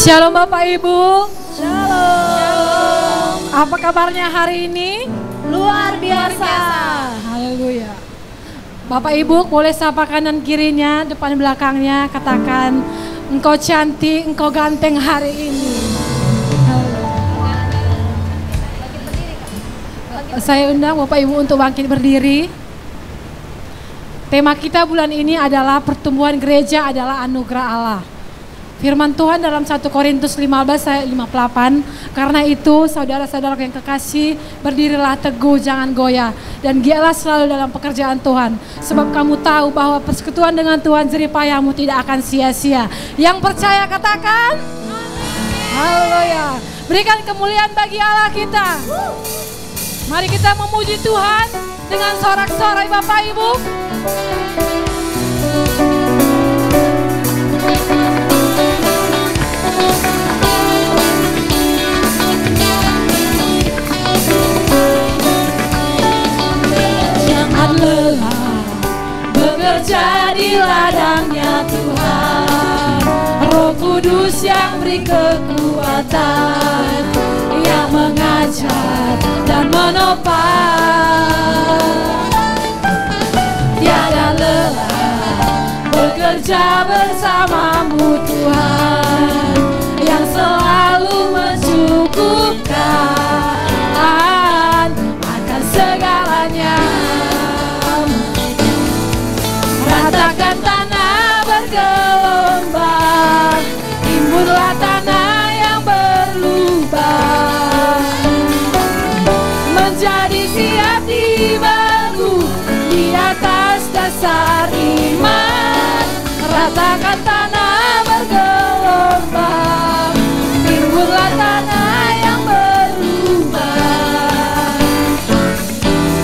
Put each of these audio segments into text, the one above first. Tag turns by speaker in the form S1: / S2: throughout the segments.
S1: Shalom Bapak Ibu.
S2: Shalom.
S1: Apa kabarnya hari ini?
S2: Luar biasa.
S1: Haleluya. Bapak Ibu boleh sapa kanan kirinya, depan belakangnya, katakan engkau cantik, engkau ganteng hari ini. Saya undang Bapak Ibu untuk bangkit berdiri. Tema kita bulan ini adalah pertumbuhan gereja adalah anugerah Allah. Firman Tuhan dalam 1 Korintus 15 ayat 58, karena itu saudara-saudara yang kekasih, berdirilah teguh, jangan goyah, dan giatlah selalu dalam pekerjaan Tuhan, sebab kamu tahu bahwa persekutuan dengan Tuhan jerih payahmu tidak akan sia-sia. Yang percaya katakan haleluya. Berikan kemuliaan bagi Allah kita. Mari kita memuji Tuhan dengan sorak-sorai Bapak Ibu. Jangan lelah bekerja di ladangnya Tuhan. Roh Kudus yang beri kekuatan, yang mengajar dan menopang. Tiada lelah bekerja bersamamu Tuhan, yang selalu mencukupkan akan segalanya. Ratakan tanah bergelombang, timbullah tanah yang berlubang, menjadi siap dibangun di atas dasar iman. Ratakan tanah bergelombang, timbullah tanah yang berlubang,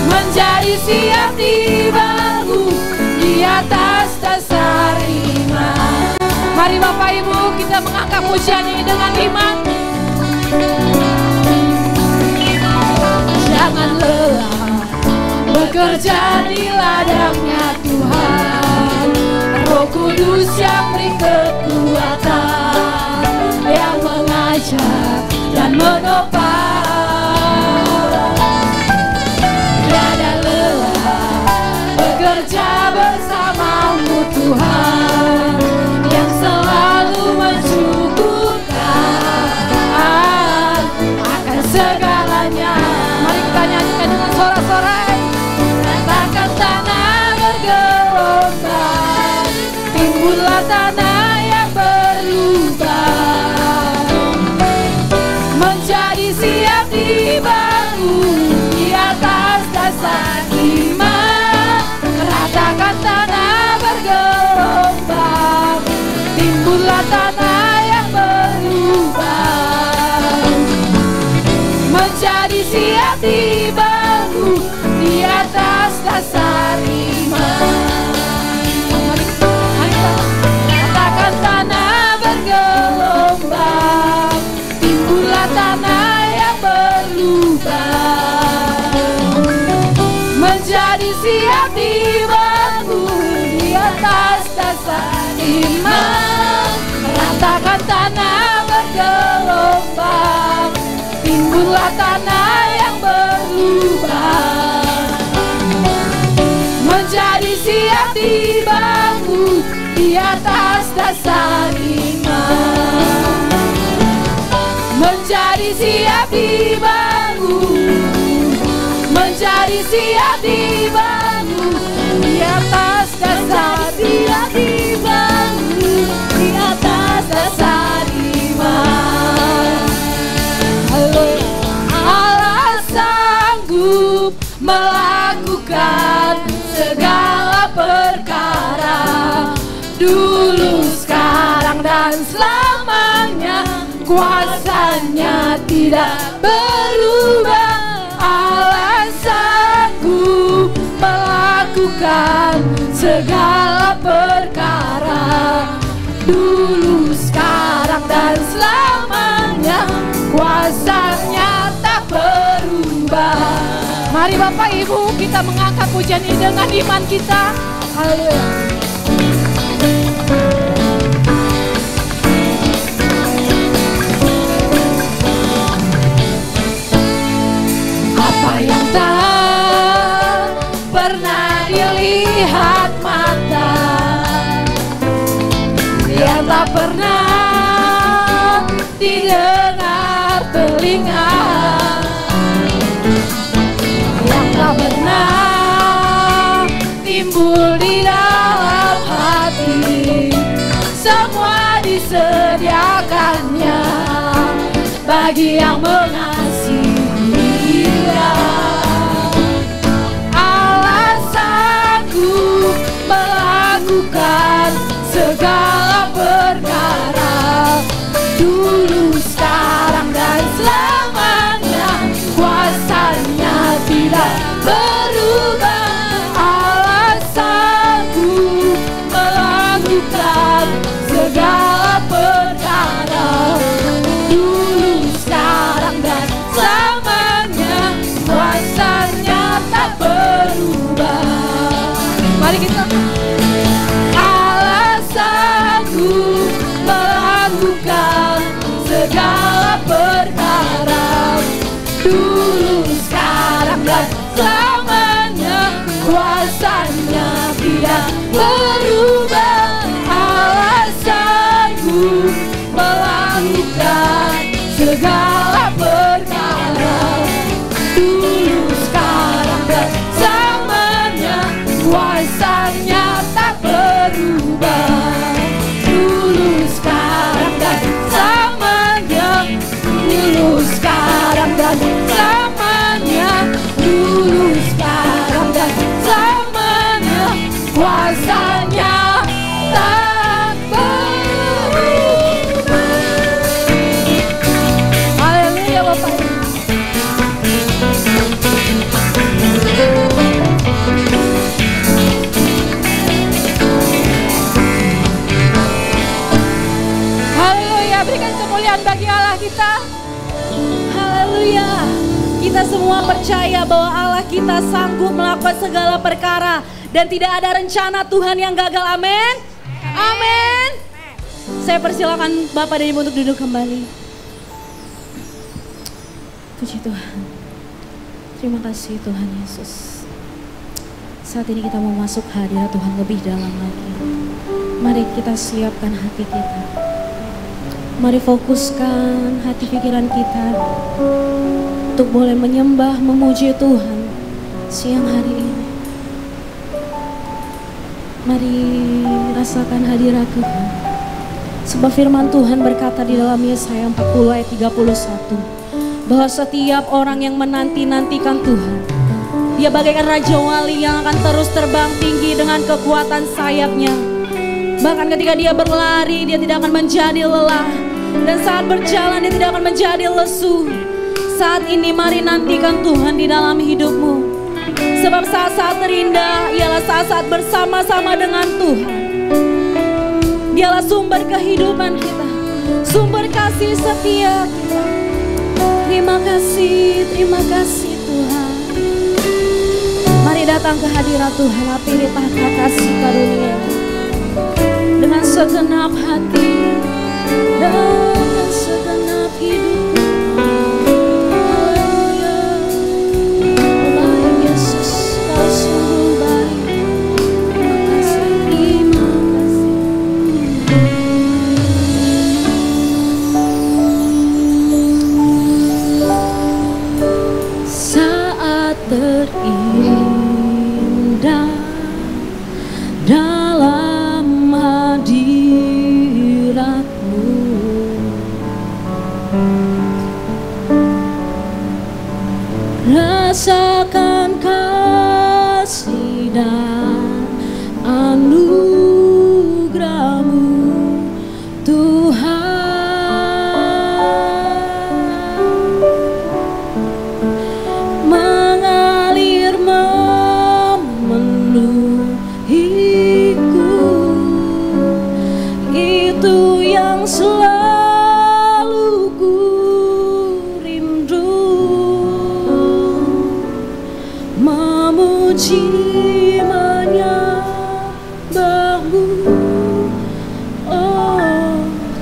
S1: menjadi siap dibangun di atas dasar iman. Mari Bapak Ibu kita mengangkat pujian ini dengan iman. Jangan lelah bekerja di ladangnya Tuhan. Roh Kudus yang beri kekuatan, yang mengajar dan menopang. Tiada lelah bekerja bersamamu Tuhan, yang selalu mencukupkan akan segalanya. Mari kita nyanyikan dengan sorak-sorai. Ratakan tanah bergelombang, timbullah tanah yang berlubang, menjadi siap dibangun di atas dasar iman. Ratakan tanah bergelombang, timbullah tanah yang berlubang, menjadi siap dibangun di atas dasar iman. Ratakan tanah bergelombang, timbullah tanah yang berlubang, menjadi siap dibangun di atas dasar iman. Ratakan tanah bergelombang, timbullah tanah yang berlubang, menjadi siap dibangun di atas dasar iman, menjadi siap dibangun, menjadi siap dibangun di atas dasar, siap dibangun di atas dasar iman. Allah sanggup melakukan segala perkara, dulu, sekarang, dan selamanya. Kuasanya tidak berubah. Allah sanggup melakukan segala perkara, dulu, sekarang, dan selamanya. Kuasanya tak berubah. Mari Bapak Ibu kita mengangkat pujian ini dengan iman kita. Haleluya. lihat mata, yang tak pernah didengar telinga, yang tak pernah timbul di dalam hati, semua disediakannya bagi yang mengasihi Dia. Allah sanggup melakukan segala perkara, dulu, sekarang, dan selamanya. Kuasanya tidak berubah. Allah sanggup melakukan segala perkara, dulu, sekarang, dan selamanya. Kuasanya tak berubah. Mari kita. Allah sanggup melakukan segala perkara, dulu, sekarang, dan selamanya. Kuasanya tidak berubah. Allah sanggup melakukan segala perkara, dulu, sekarang, dan selamanya. Kuasanya tak berubah. Dulu, sekarang, dan selamanya. Dulu, sekarang, dan selamanya. Dulu, sekarang, dan selamanya. Kuasanya tak berubah. Haleluya Bapak. Haleluya, berikan kemuliaan bagi Allah kita.
S2: Haleluya. Kita semua percaya bahwa Allah kita sanggup melakukan segala perkara dan tidak ada rencana Tuhan yang gagal. Amin. Amin. Saya persilakan Bapak dan Ibu untuk duduk kembali. Puji Tuhan. Terima kasih Tuhan Yesus. Saat ini kita mau masuk hadirat Tuhan lebih dalam lagi. Mari kita siapkan hati kita. Mari fokuskan hati pikiran kita untuk boleh menyembah, memuji Tuhan siang hari ini. Mari rasakan hadirat Tuhan. Sebab firman Tuhan berkata di dalam Yesaya 40 ayat 31 bahwa setiap orang yang menanti-nantikan Tuhan, dia bagaikan Raja Wali yang akan terus terbang tinggi dengan kekuatan sayapnya. Bahkan ketika dia berlari, dia tidak akan menjadi lelah. Dan saat berjalan, dia tidak akan menjadi lesu. Saat ini mari nantikan Tuhan di dalam hidupmu. Sebab saat-saat terindah ialah saat-saat bersama-sama dengan Tuhan. Dialah sumber kehidupan kita, sumber kasih setia kita. Terima kasih Tuhan. Mari datang ke hadirat Tuhan, lapiri tahta kasih karunia dengan segenap hati, dengan segenap hidup. Haleluya. Allah Yesus, Kau sungguh baik. Terima kasih, terima kasih. Saat terindah dalam hadirat-Mu, rasakan kasih dan anugerah-Mu Tuhan. Mengalir memenuhiku, itu yang selalu ku rindu. Memuji, menyembah-Mu, oh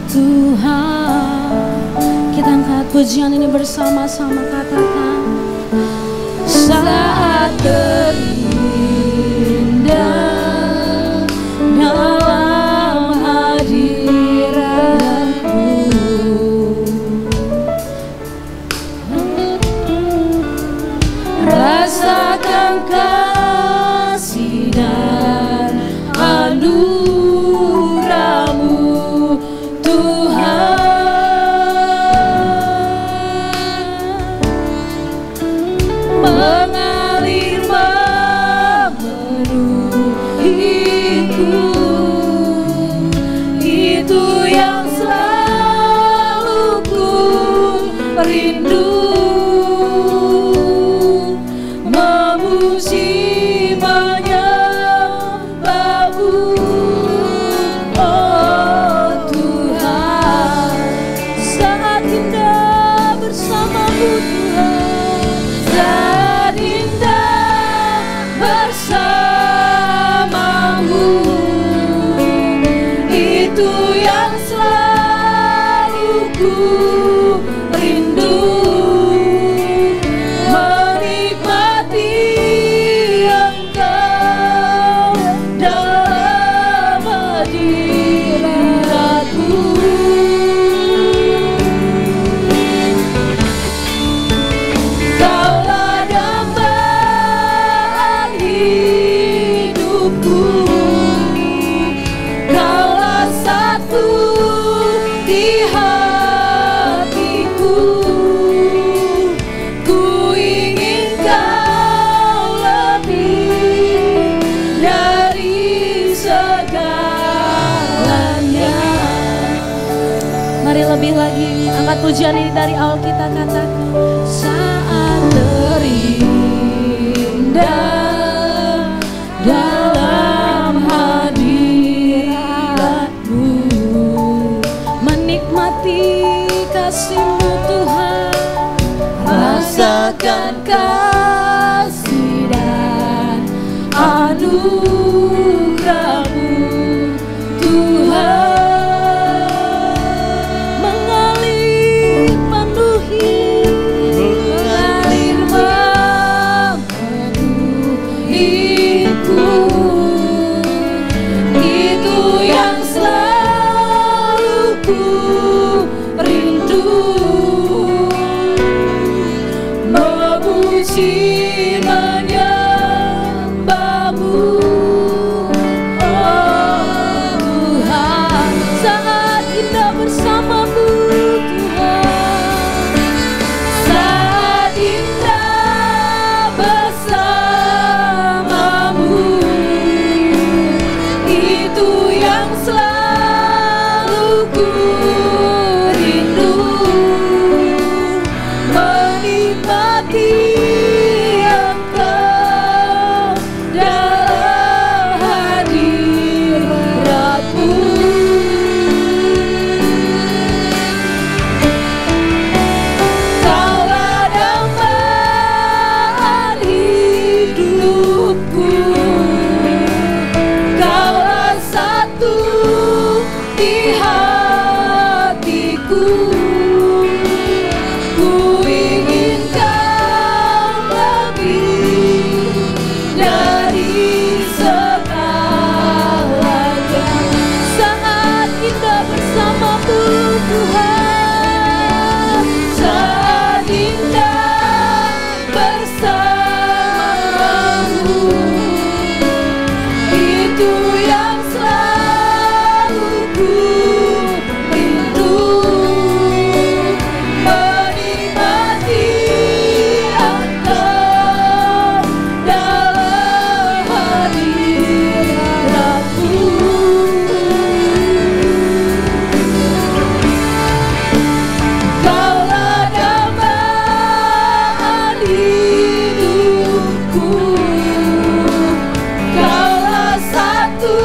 S2: Tuhan. Kita angkat pujian ini bersama-sama, katakan. Saat terindah rasakan kasih dan anugerah-Mu Tuhan, mengalir memenuhiku, itu yang selalu ku rindu, memuji menyembah-Mu, oh Tuhan. Saat indah bersama-Mu Tuhan, saat indah bersama-Mu, itu yang selalu ku rindu, menikmati Engkau dalam hadirat-Mu. Kaulah dambaan hidupku, Kaulah satu di hatiku, ku ingin Kau lebih dari segalanya. Mari lebih lagi angkat pujian ini dari awal kita katakan, saat terindah dalam hadirat-Mu, menikmati kasih-Mu Tuhan, rasakan kasih dan anugerah-Mu Tuhan, mengalir memenuhiku, itu yang selalu ku rindu, memuji menyembah-Mu, oh Tuhan. Saat indah bersama-Mu Tuhan, saat indah bersama-Mu, itu yang selalu ku rindu, menikmati Engkau dalam hadirat-Mu. Kaulah dambaan hidupku, Kaulah satu di hatiku, ku ingin Kau lebih dari segalanya. Saat indah bersama-Mu Tuhan, saat indah bersama-Mu, itu yang selalu ku rindu, menikmati Engkau dalam hadirat-Mu. Kaulah dambaan hidupku, Kaulah satu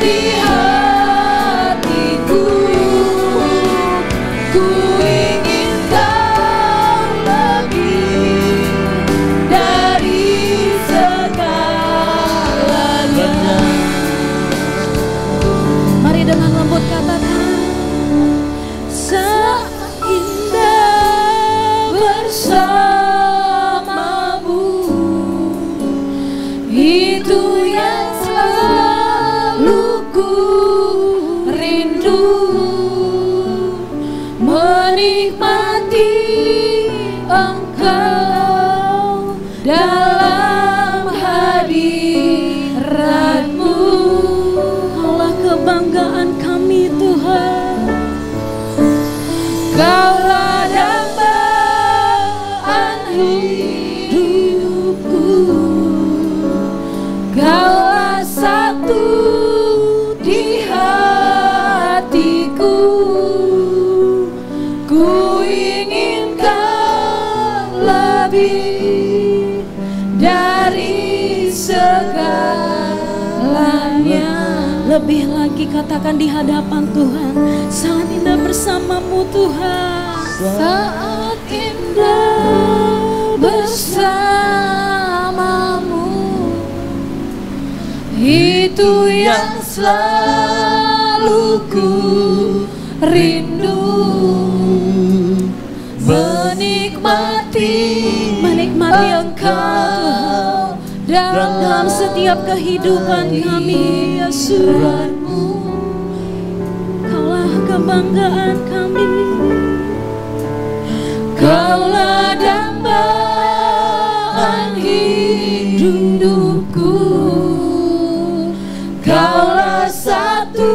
S2: di hatiku, ku ingin Kau lebih dari segalanya. Mari dengan lembut katakan, seindah bersama-Mu, itu yang selalu ku rindu, menikmati Engkau
S1: dalam hadirat-Mu.
S2: Kaulah kebanggaan kami Tuhan.
S1: Kaulah dambaan hidupku, Kaulah satu di hatiku. Ku ingin Kau lebih dari segalanya.
S2: Lebih lagi katakan di hadapan Tuhan, saat indah bersama-Mu Tuhan.
S1: Saat indah bersama-Mu, itu yang selalu ku rindu. Menikmati Engkau dalam
S2: setiap kehidupan kami, Yesus. Kaulah kebanggaan kami.
S1: Kaulah dambaan hidupku, Kaulah satu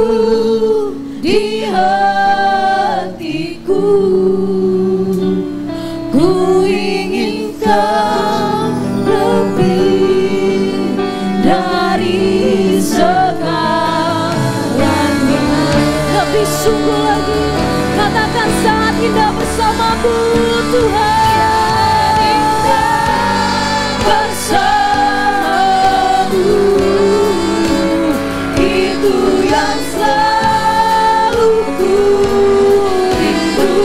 S1: di hatiku. Ku ingin Kau lebih dari segalanya.
S2: Lebih sungguh lagi, katakan saat indah bersama-Mu Tuhan.
S1: Indah bersama-Mu, itu yang selalu ku rindu.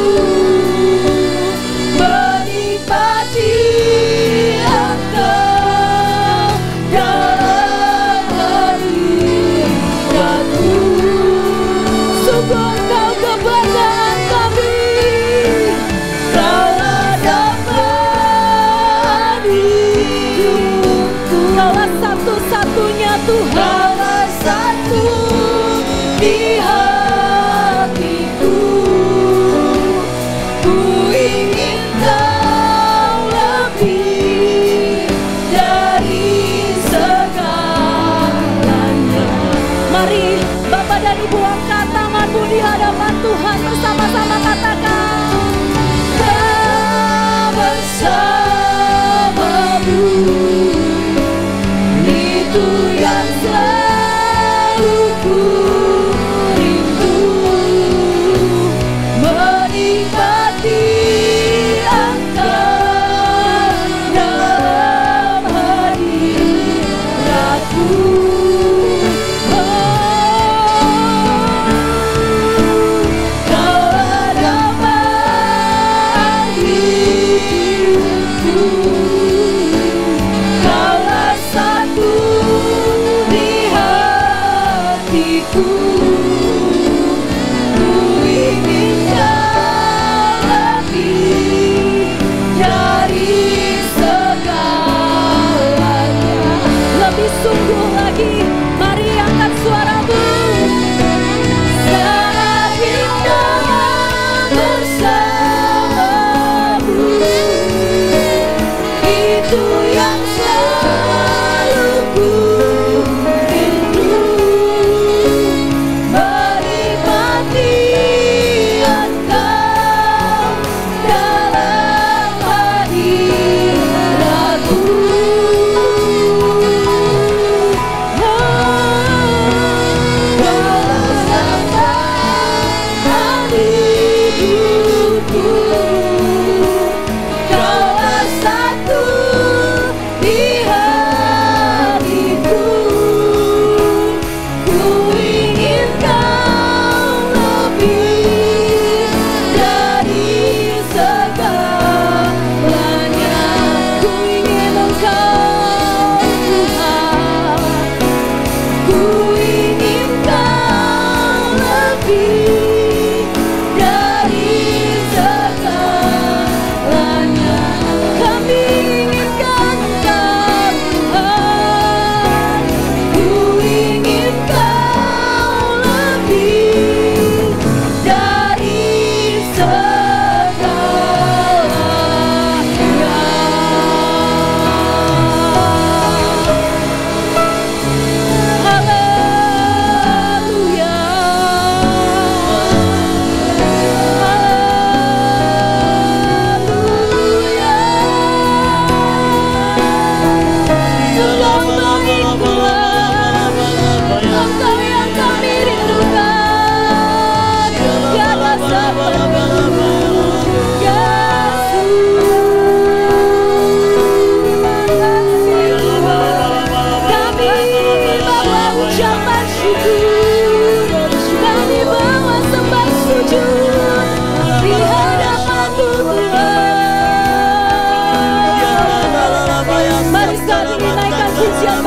S1: Menikmati Engkau dalam hadirat-Mu. Sungguh Engkau kebanggaan kami, Kaulah dambaan hidupku,
S2: Kaulah satu-satunya Tuhan.
S1: Kaulah satu di hatiku. Ku ingin Kau lebih dari segalanya.
S2: Mari Bapak dan Ibu angkat tanganmu di hadapan Tuhan, bersama-sama katakan.
S1: Kau bersama-Mu, itu yang selalu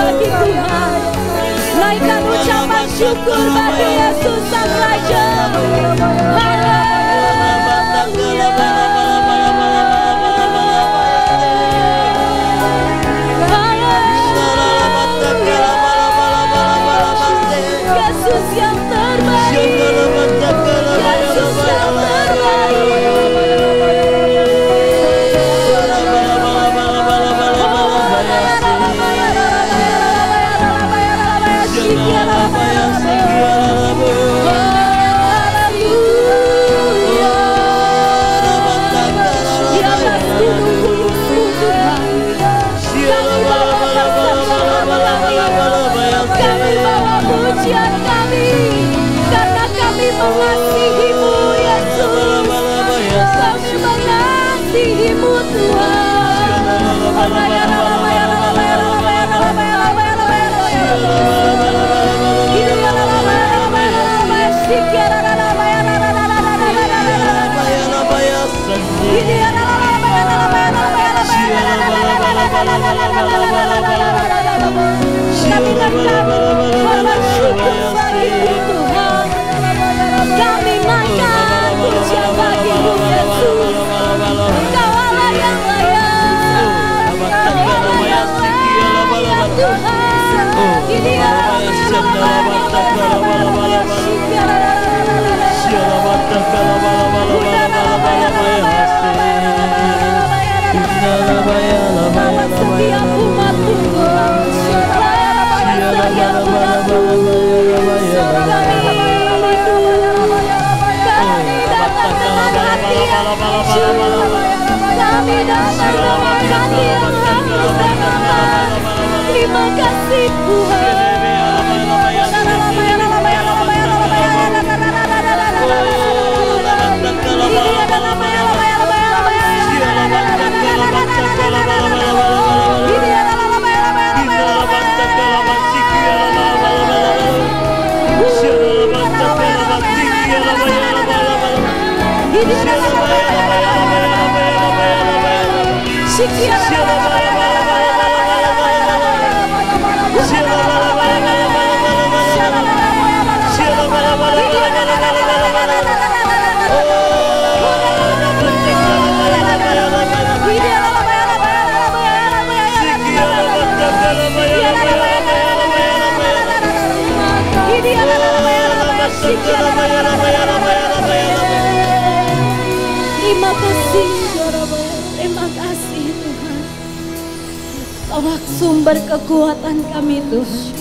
S2: bagi Tuhan. Naikkan ucapan syukur bagi Yesus Sang Raja. Yesus yang terbaik. Yesus yang mengasihi-Mu Yesus, kami mengasihi-Mu Tuhan. Kami naikkan pujian bagi-Mu Yesus. Engkau Allah yang layak, Engkau Allah yang layak Tuhan. Ini setiap umat-Mu Tuhan. Setiap umat-Mu kami datang dengan hati yang hangat dan aman. Terima kasih Tuhan. Terima kasih, terima kasih Tuhan. Kaulah sumber kekuatan kami Tuhan.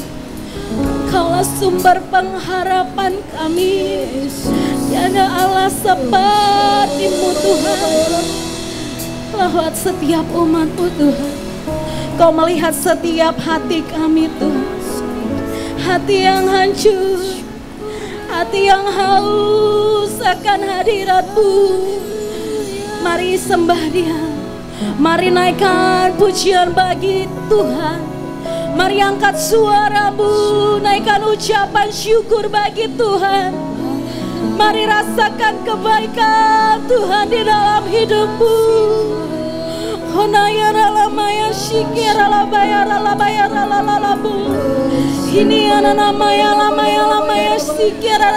S2: Kaulah sumber pengharapan kami. Tiada Allah seperti-Mu Tuhan. Lewat setiap umat-Mu Tuhan, Kau melihat setiap hati kami Tuhan. Hati yang hancur, hati yang haus akan hadirat-Mu. Mari sembah Dia, mari naikkan pujian bagi Tuhan. Mari angkat suara-Mu, naikkan ucapan syukur bagi Tuhan. Mari rasakan kebaikan Tuhan di dalam hidup-Mu. Honaya ralamaya shikira labaya ralabaya ralalabu. Ini anamaya lamaya lamaya shikira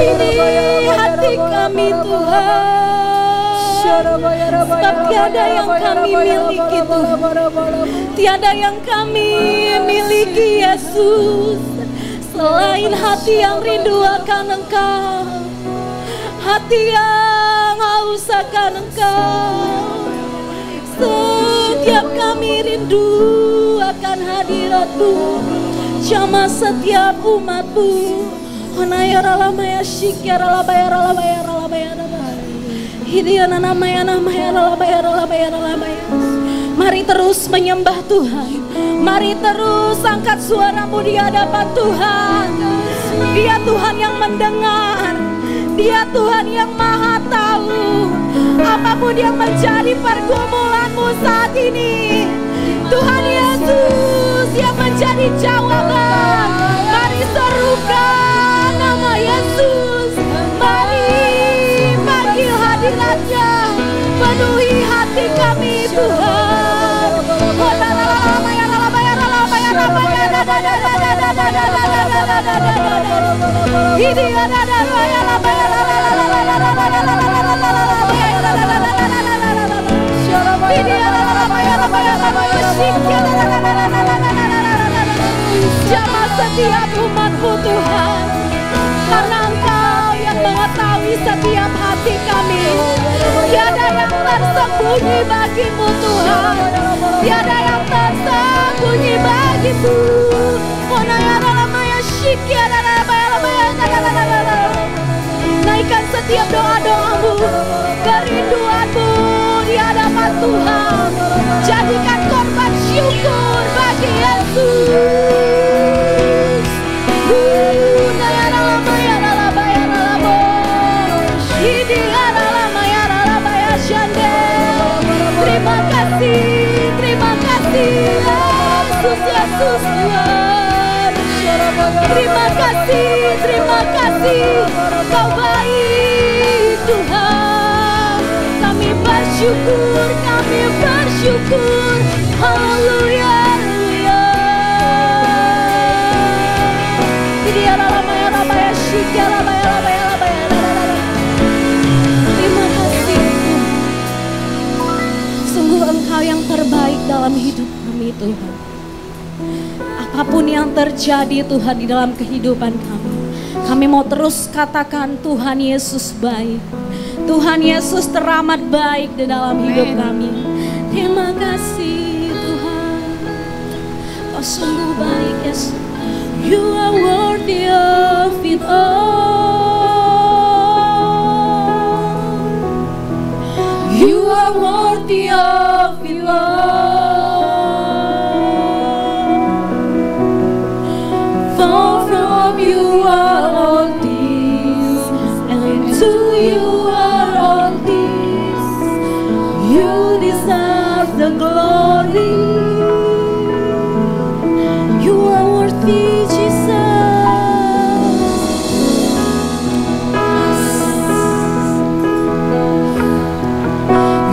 S2: ini hati kami Tuhan. Sebab tiada yang kami miliki Tuhan. Tiada yang kami miliki Yesus selain hati yang rindu akan Engkau, hati yang haus akan Engkau. Setiap kami rindu akan hadirat-Mu, jamah setiap umat-Mu. Honaya ralamaya shikira labaya ralabaya ralabaya ralabaya. Hidiana namaya namaya ralabaya ralabaya ralabaya. Mari terus menyembah Tuhan. Mari terus angkat suara-Mu di hadapan Tuhan. Dia Tuhan yang mendengar. Dia Tuhan yang maha tahu. Apapun yang menjadi pergumulan-Mu saat ini, Tuhan Yesus yang menjadi jawaban. Mari serukan nama Yesus. Mari panggil hadirat-Nya. Penuhi hati kami Tuhan. Jamah setiap umat-Mu Tuhan, karena Engkau yang mengetahui setiap hati kami. Tiada yang tersembunyi bagi-Mu Tuhan, tiada yang tersembunyi bagi-Mu. Naikkan setiap doa-doa-Mu, kerinduan-Mu di hadapan Tuhan. Jadikan korban syukur bagi Yesus. Terima kasih Yesus, Yesus Tuhan. Terima kasih Kau baik Tuhan. Kami bersyukur, haleluya, haleluya. Terima kasih Tuhan. Sungguh Engkau yang terbaik dalam hidup kami Tuhan. Apapun yang terjadi Tuhan di dalam kehidupan kami mau terus katakan Tuhan Yesus baik. Tuhan Yesus teramat baik di dalam hidup kami. Terima kasih Tuhan, Kau sungguh baik Yesus. You are worthy of it all. You are worthy of it all. For from you are all things, and to you are all things. You deserve the glory. You are worthy, Jesus.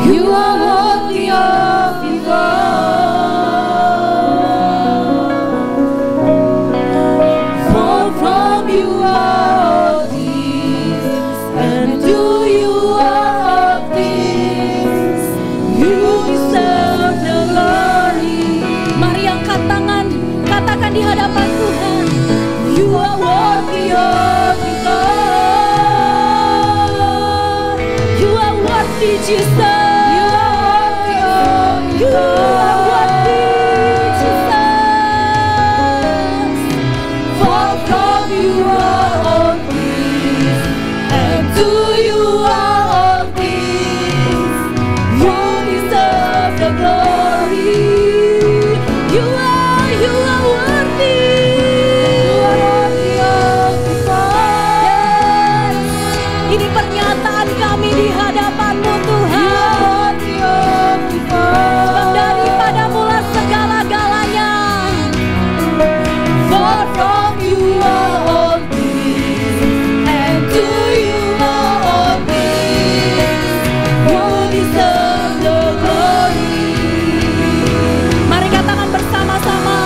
S2: You are worthy of it all. For from you are all things, and to you are all things. You deserve the glory. Mari angkat tangan, katakan di hadapan Tuhan. You are worthy of it all. You are worthy, Jesus. You are worthy, Jesus. For from you are all things, and to you are all things. You deserve the glory. You are worthy. You are worthy of it all. Ini pernyataan kami di hadapan-Mu Tuhan. Sebab daripada mula segala-galanya. For from you are all things, and to you are all things. You deserve the glory. Mari katakan bersama-sama.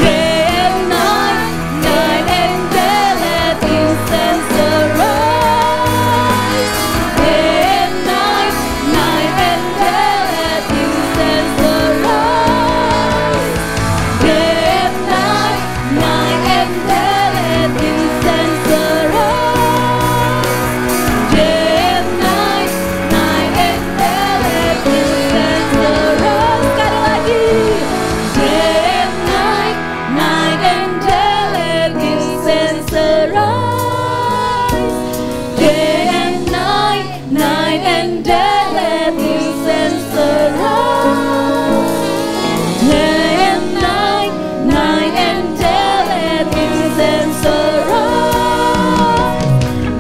S2: Day and night, night and day, let incense arise. Day and night, night and day, let incense arise. Day and night, night and day, let incense arise. Day and night, night and day, let incense arise. Sekali lagi. Day and night, night and day, let incense arise. Day and night, night and day, let incense arise. Day and night, night and day, let incense arise.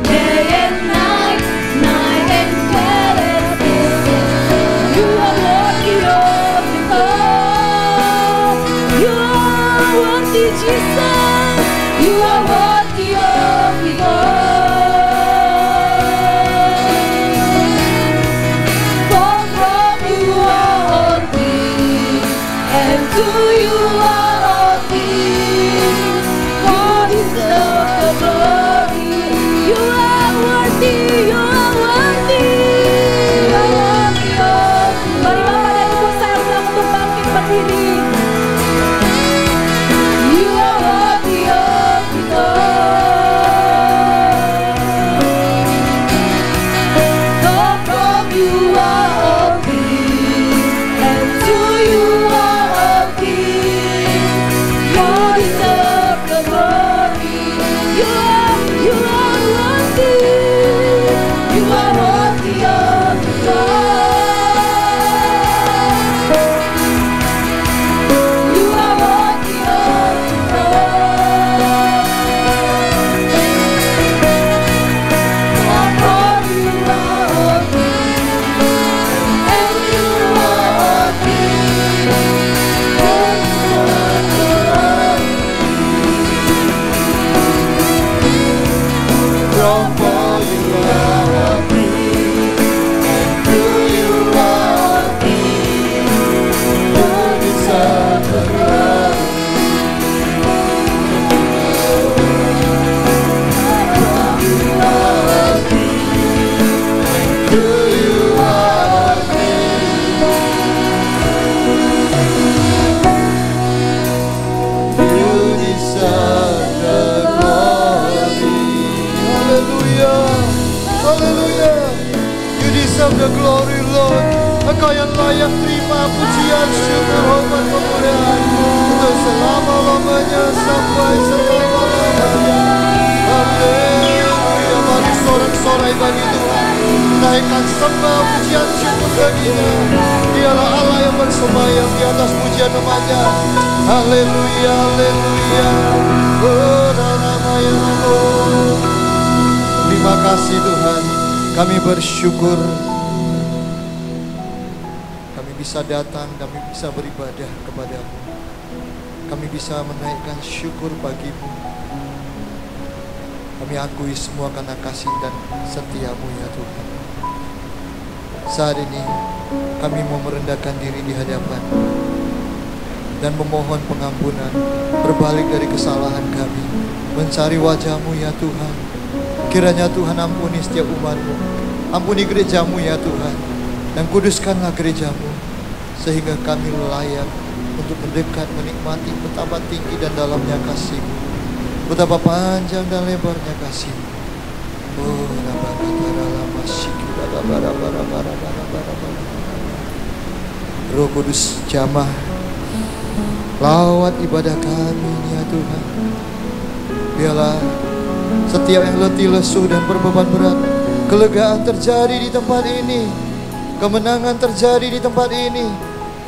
S2: Day and night, night and day, let incense arise. You are worthy of it all. You are worthy, Jesus. You are worthy of it all. to you are all things. God deserves the glory. You are worthy, you are worthy. You are worthy of glory. Mari Bapak dan Ibu saya undang untuk bangkit berdiri. You are worthy of glory. God, from you are all things, and to you are all things. God deserves the glory. You are worthy. You are worthy of glory. You are worthy of glory. God, from you are all things, and you are all things. God deserves the glory.
S3: From all you are all things, and through you are all things. You deserve the glory. From you are all things, and through you are all things. You deserve the glory. Hallelujah, hallelujah. You deserve the glory, Lord. Engkau yang layak terima pujian, syukur, hormat, kemuliaan untuk selama-lamanya sampai selama-lamanya. Haleluya. Mari sorak-sorai bagi Tuhan, naikkan sembah pujian syukur baginya. Dialah Allah yang bersemayam di atas pujian namanya. Haleluya, haleluya. Oh, namanya Allah. Terima kasih Tuhan, kami bersyukur. Kami bisa datang, kami bisa beribadah kepadamu. Kami bisa menaikkan syukur bagimu. Kami akui semua karena kasih dan setiamu ya Tuhan. Saat ini kami mau merendahkan diri di hadapan dan memohon pengampunan, berbalik dari kesalahan kami, mencari wajah-Mu ya Tuhan. Kiranya Tuhan ampuni setiap umat-Mu, ampuni gereja-Mu ya Tuhan, dan kuduskanlah gereja-Mu, sehingga kami layak untuk mendekat, menikmati betapa tinggi dan dalamnya kasih-Mu, betapa panjang dan lebarnya kasih-Mu. Oh, Roh Kudus jamah lawat ibadah kami ya Tuhan. Biarlah setiap yang letih, lesu, dan berbeban berat, kelegaan terjadi di tempat ini, kemenangan terjadi di tempat ini.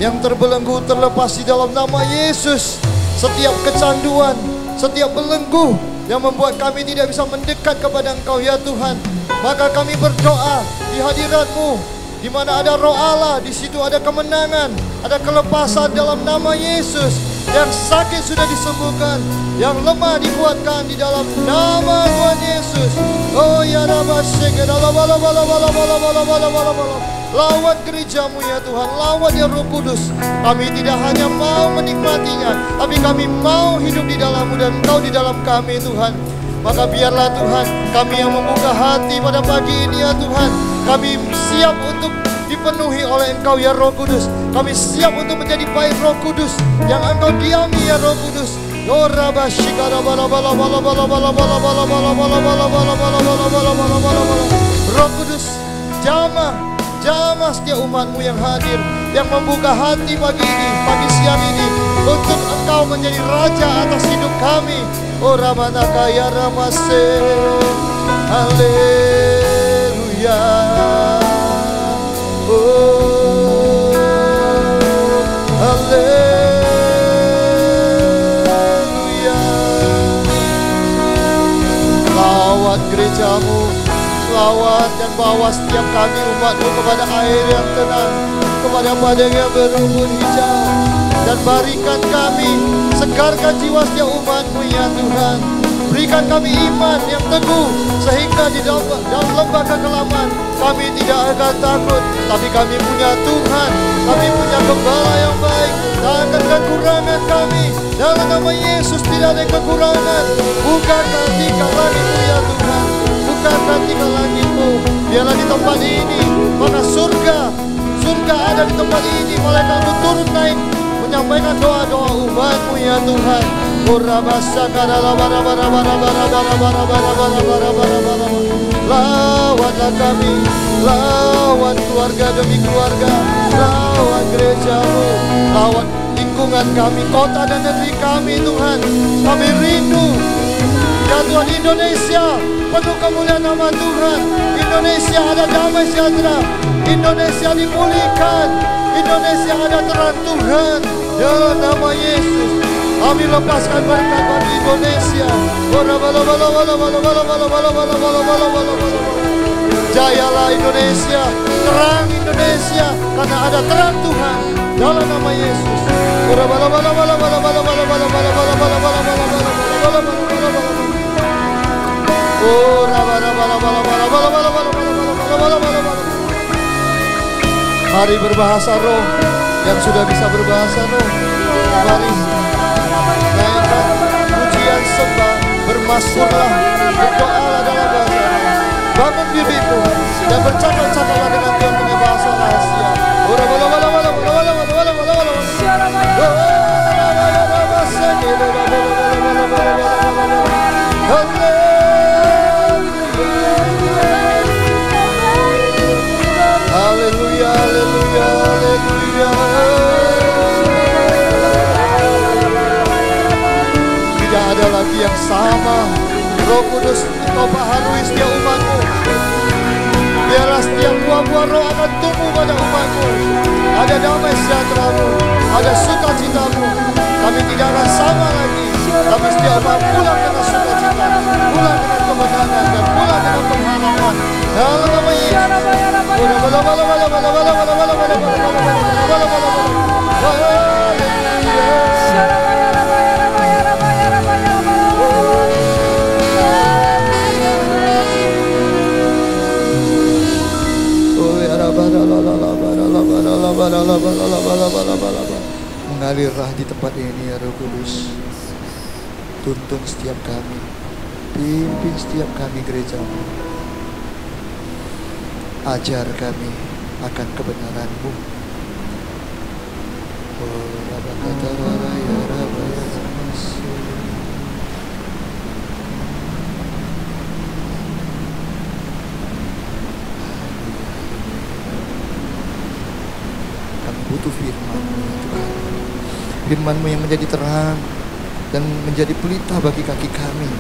S3: Yang terbelenggu terlepas di dalam nama Yesus. Setiap kecanduan, setiap belenggu yang membuat kami tidak bisa mendekat kepada Engkau ya Tuhan, maka kami berdoa di hadirat-Mu, di mana ada Roh Allah, di situ ada kemenangan, ada kelepasan dalam nama Yesus. Yang sakit sudah disembuhkan, yang lemah dikuatkan di dalam nama Tuhan Yesus. Oh ya Rabba Shekera, lawat gereja-Mu ya Tuhan, lawat ya Roh Kudus. Kami tidak hanya mau menikmatinya, tapi kami mau hidup di dalam-Mu dan Engkau di dalam kami Tuhan. Maka biarlah Tuhan, kami yang membuka hati pada pagi ini ya Tuhan, kami siap untuk dipenuhi oleh Engkau ya Roh Kudus. Kami siap untuk menjadi baik Roh Kudus yang Engkau diami ya Roh Kudus. Roh Kudus, jamah setiap umat-Mu yang hadir, yang membuka hati pagi ini, pagi siang ini, untuk Engkau menjadi Raja atas hidup kami. Oh Ramanaka ya Ramase, haleluya. Oh, haleluya. Lawat gereja-Mu, lawat dan bawa setiap kami umat-Mu kepada air yang tenang, kepada padang yang berumpun hijau. Dan barikan kami, segarkan jiwa setiap umat-Mu ya Tuhan. Berikan kami iman yang teguh, sehingga di dalam lembah kekelaman kami tidak akan takut. Tapi kami punya Tuhan, kami punya Gembala yang baik. Tak akan kekurangan kami. Dalam nama Yesus tidak ada kekurangan. Bukankah tinggal langit-Mu ya Tuhan, bukankah tinggal langit-Mu. Biarlah di tempat ini, maka surga ada di tempat ini. Malaikat-Mu turun naik menyampaikan doa-doa umat-Mu ya Tuhan. Lawanlah kami, lawan keluarga demi keluarga, lawan gereja-Mu, lawan lingkungan kami, kota dan negeri kami Tuhan. Kami rindu ya Tuhan, Indonesia penuh kemuliaan nama Tuhan. Indonesia ada damai sejahtera, Indonesia dipulihkan, Indonesia ada terang Tuhan. Dalam nama Yesus kami lepaskan berkat bagi Indonesia. Jayalah Indonesia, terang Indonesia, karena ada terang Tuhan. Dalam nama Yesus. Mari berbahasa roh, yang sudah bisa berbahasa roh. Mari naikkan pujian sembah, bermasmurlah, berdoalah dalam bahasa roh. Bangun dirimu dan bercakap-cakaplah dengan Tuhan dengan bahasa rahasia. Haleluya, haleluya, haleluya. Tidak ada lagi yang sama. Roh Kudus, Engkau baharui setiap umat-Mu. Biarlah setiap buah-buah roh akan tumbuh pada umat-Mu. Ada damai sejahtera-Mu, ada sukacita-Mu. Kami tidak akan sama lagi. Tapi setiap umat pulang dengan sukacita, pulang dengan kemenangan, dan pulang dengan pengharapan. Dalam nama Yesus. Mengalirlah di tempat ini ya Roh Kudus. Tuntun setiap kami, pimpin setiap kami gereja-Mu. Ajar kami akan kebenaran-Mu. Kami butuh firman-Mu ya Tuhan. Firman-Mu yang menjadi terang dan menjadi pelita bagi kaki kami,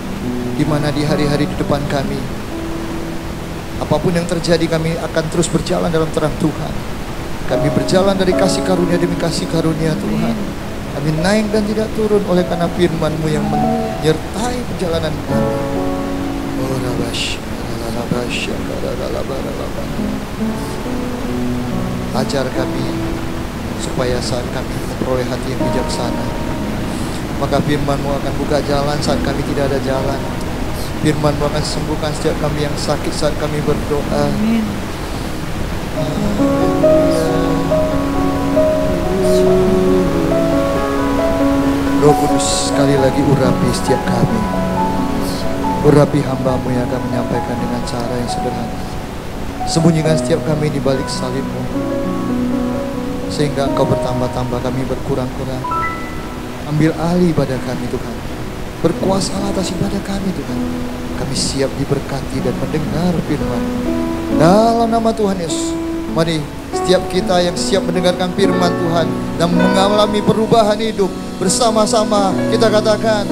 S3: di mana di hari-hari di depan kami, apapun yang terjadi, kami akan terus berjalan dalam terang Tuhan. Kami berjalan dari kasih karunia demi kasih karunia Tuhan. Kami naik dan tidak turun oleh karena firman-Mu yang menyertai perjalanan kami. Ajar kami supaya saat kami memperoleh hati yang bijaksana, maka firman-Mu akan buka jalan saat kami tidak ada jalan. Firman-Mu akan sembuhkan setiap kami yang sakit saat kami berdoa. Amin. Roh Kudus, sekali lagi urapi setiap kami. Urapi hamba-Mu yang akan menyampaikan dengan cara yang sederhana. Sembunyikan setiap kami di balik salib-Mu, sehingga Engkau bertambah-tambah, kami berkurang-kurang. Ambil alih ibadah kami Tuhan, berkuasalah atas ibadah kami Tuhan. Kami siap diberkati dan mendengar firman. Dalam nama Tuhan Yesus, mari setiap kita yang siap mendengarkan firman Tuhan dan mengalami perubahan hidup, bersama-sama kita katakan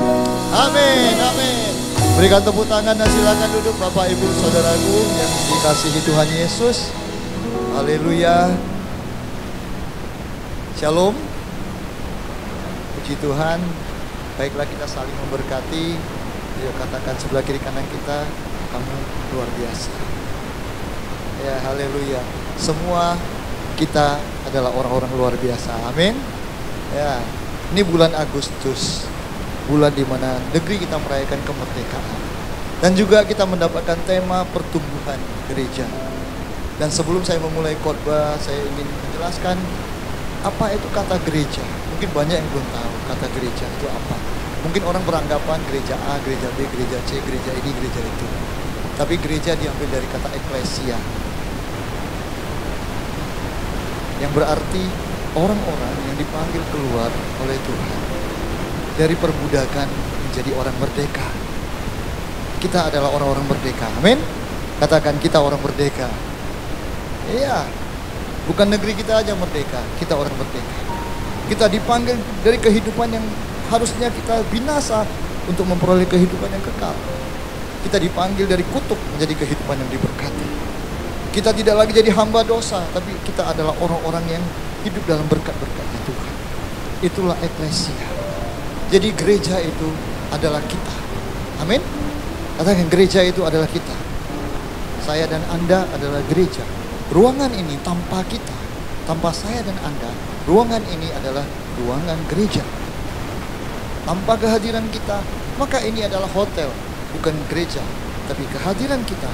S3: amin, amin. Berikan tepuk tangan dan silakan duduk Bapak Ibu Saudaraku yang dikasihi Tuhan Yesus. Haleluya. Shalom. Puji Tuhan. Baiklah, kita saling memberkati. Ayo katakan sebelah kiri kanan kita, kamu luar biasa. Ya, haleluya. Semua kita adalah orang-orang luar biasa. Amin. Ya, ini bulan Agustus. bulan di mana negeri kita merayakan kemerdekaan. Dan juga kita mendapatkan tema pertumbuhan gereja. Dan sebelum saya memulai khotbah, saya ingin menjelaskan apa itu kata gereja. Mungkin banyak yang belum tahu kata gereja itu apa. Mungkin orang beranggapan gereja A, gereja B, gereja C, gereja ini, gereja itu. Tapi gereja diambil dari kata eklesia, yang berarti orang-orang yang dipanggil keluar oleh Tuhan dari perbudakan menjadi orang merdeka. Kita adalah orang-orang merdeka. Amin. Katakan, kita orang merdeka. Iya. Bukan negeri kita aja merdeka, kita orang merdeka. Kita dipanggil dari kehidupan yang harusnya kita binasa untuk memperoleh kehidupan yang kekal. Kita dipanggil dari kutuk menjadi kehidupan yang diberkati. Kita tidak lagi jadi hamba dosa, tapi kita adalah orang-orang yang hidup dalam berkat-berkatnya Tuhan. Itulah eklesia. Jadi gereja itu adalah kita. Amin. Katakan, gereja itu adalah kita. Saya dan Anda adalah gereja. Ruangan ini tanpa kita, tanpa saya dan Anda, ruangan ini adalah ruangan gereja. Tanpa kehadiran kita, maka ini adalah hotel, bukan gereja. Tapi kehadiran kita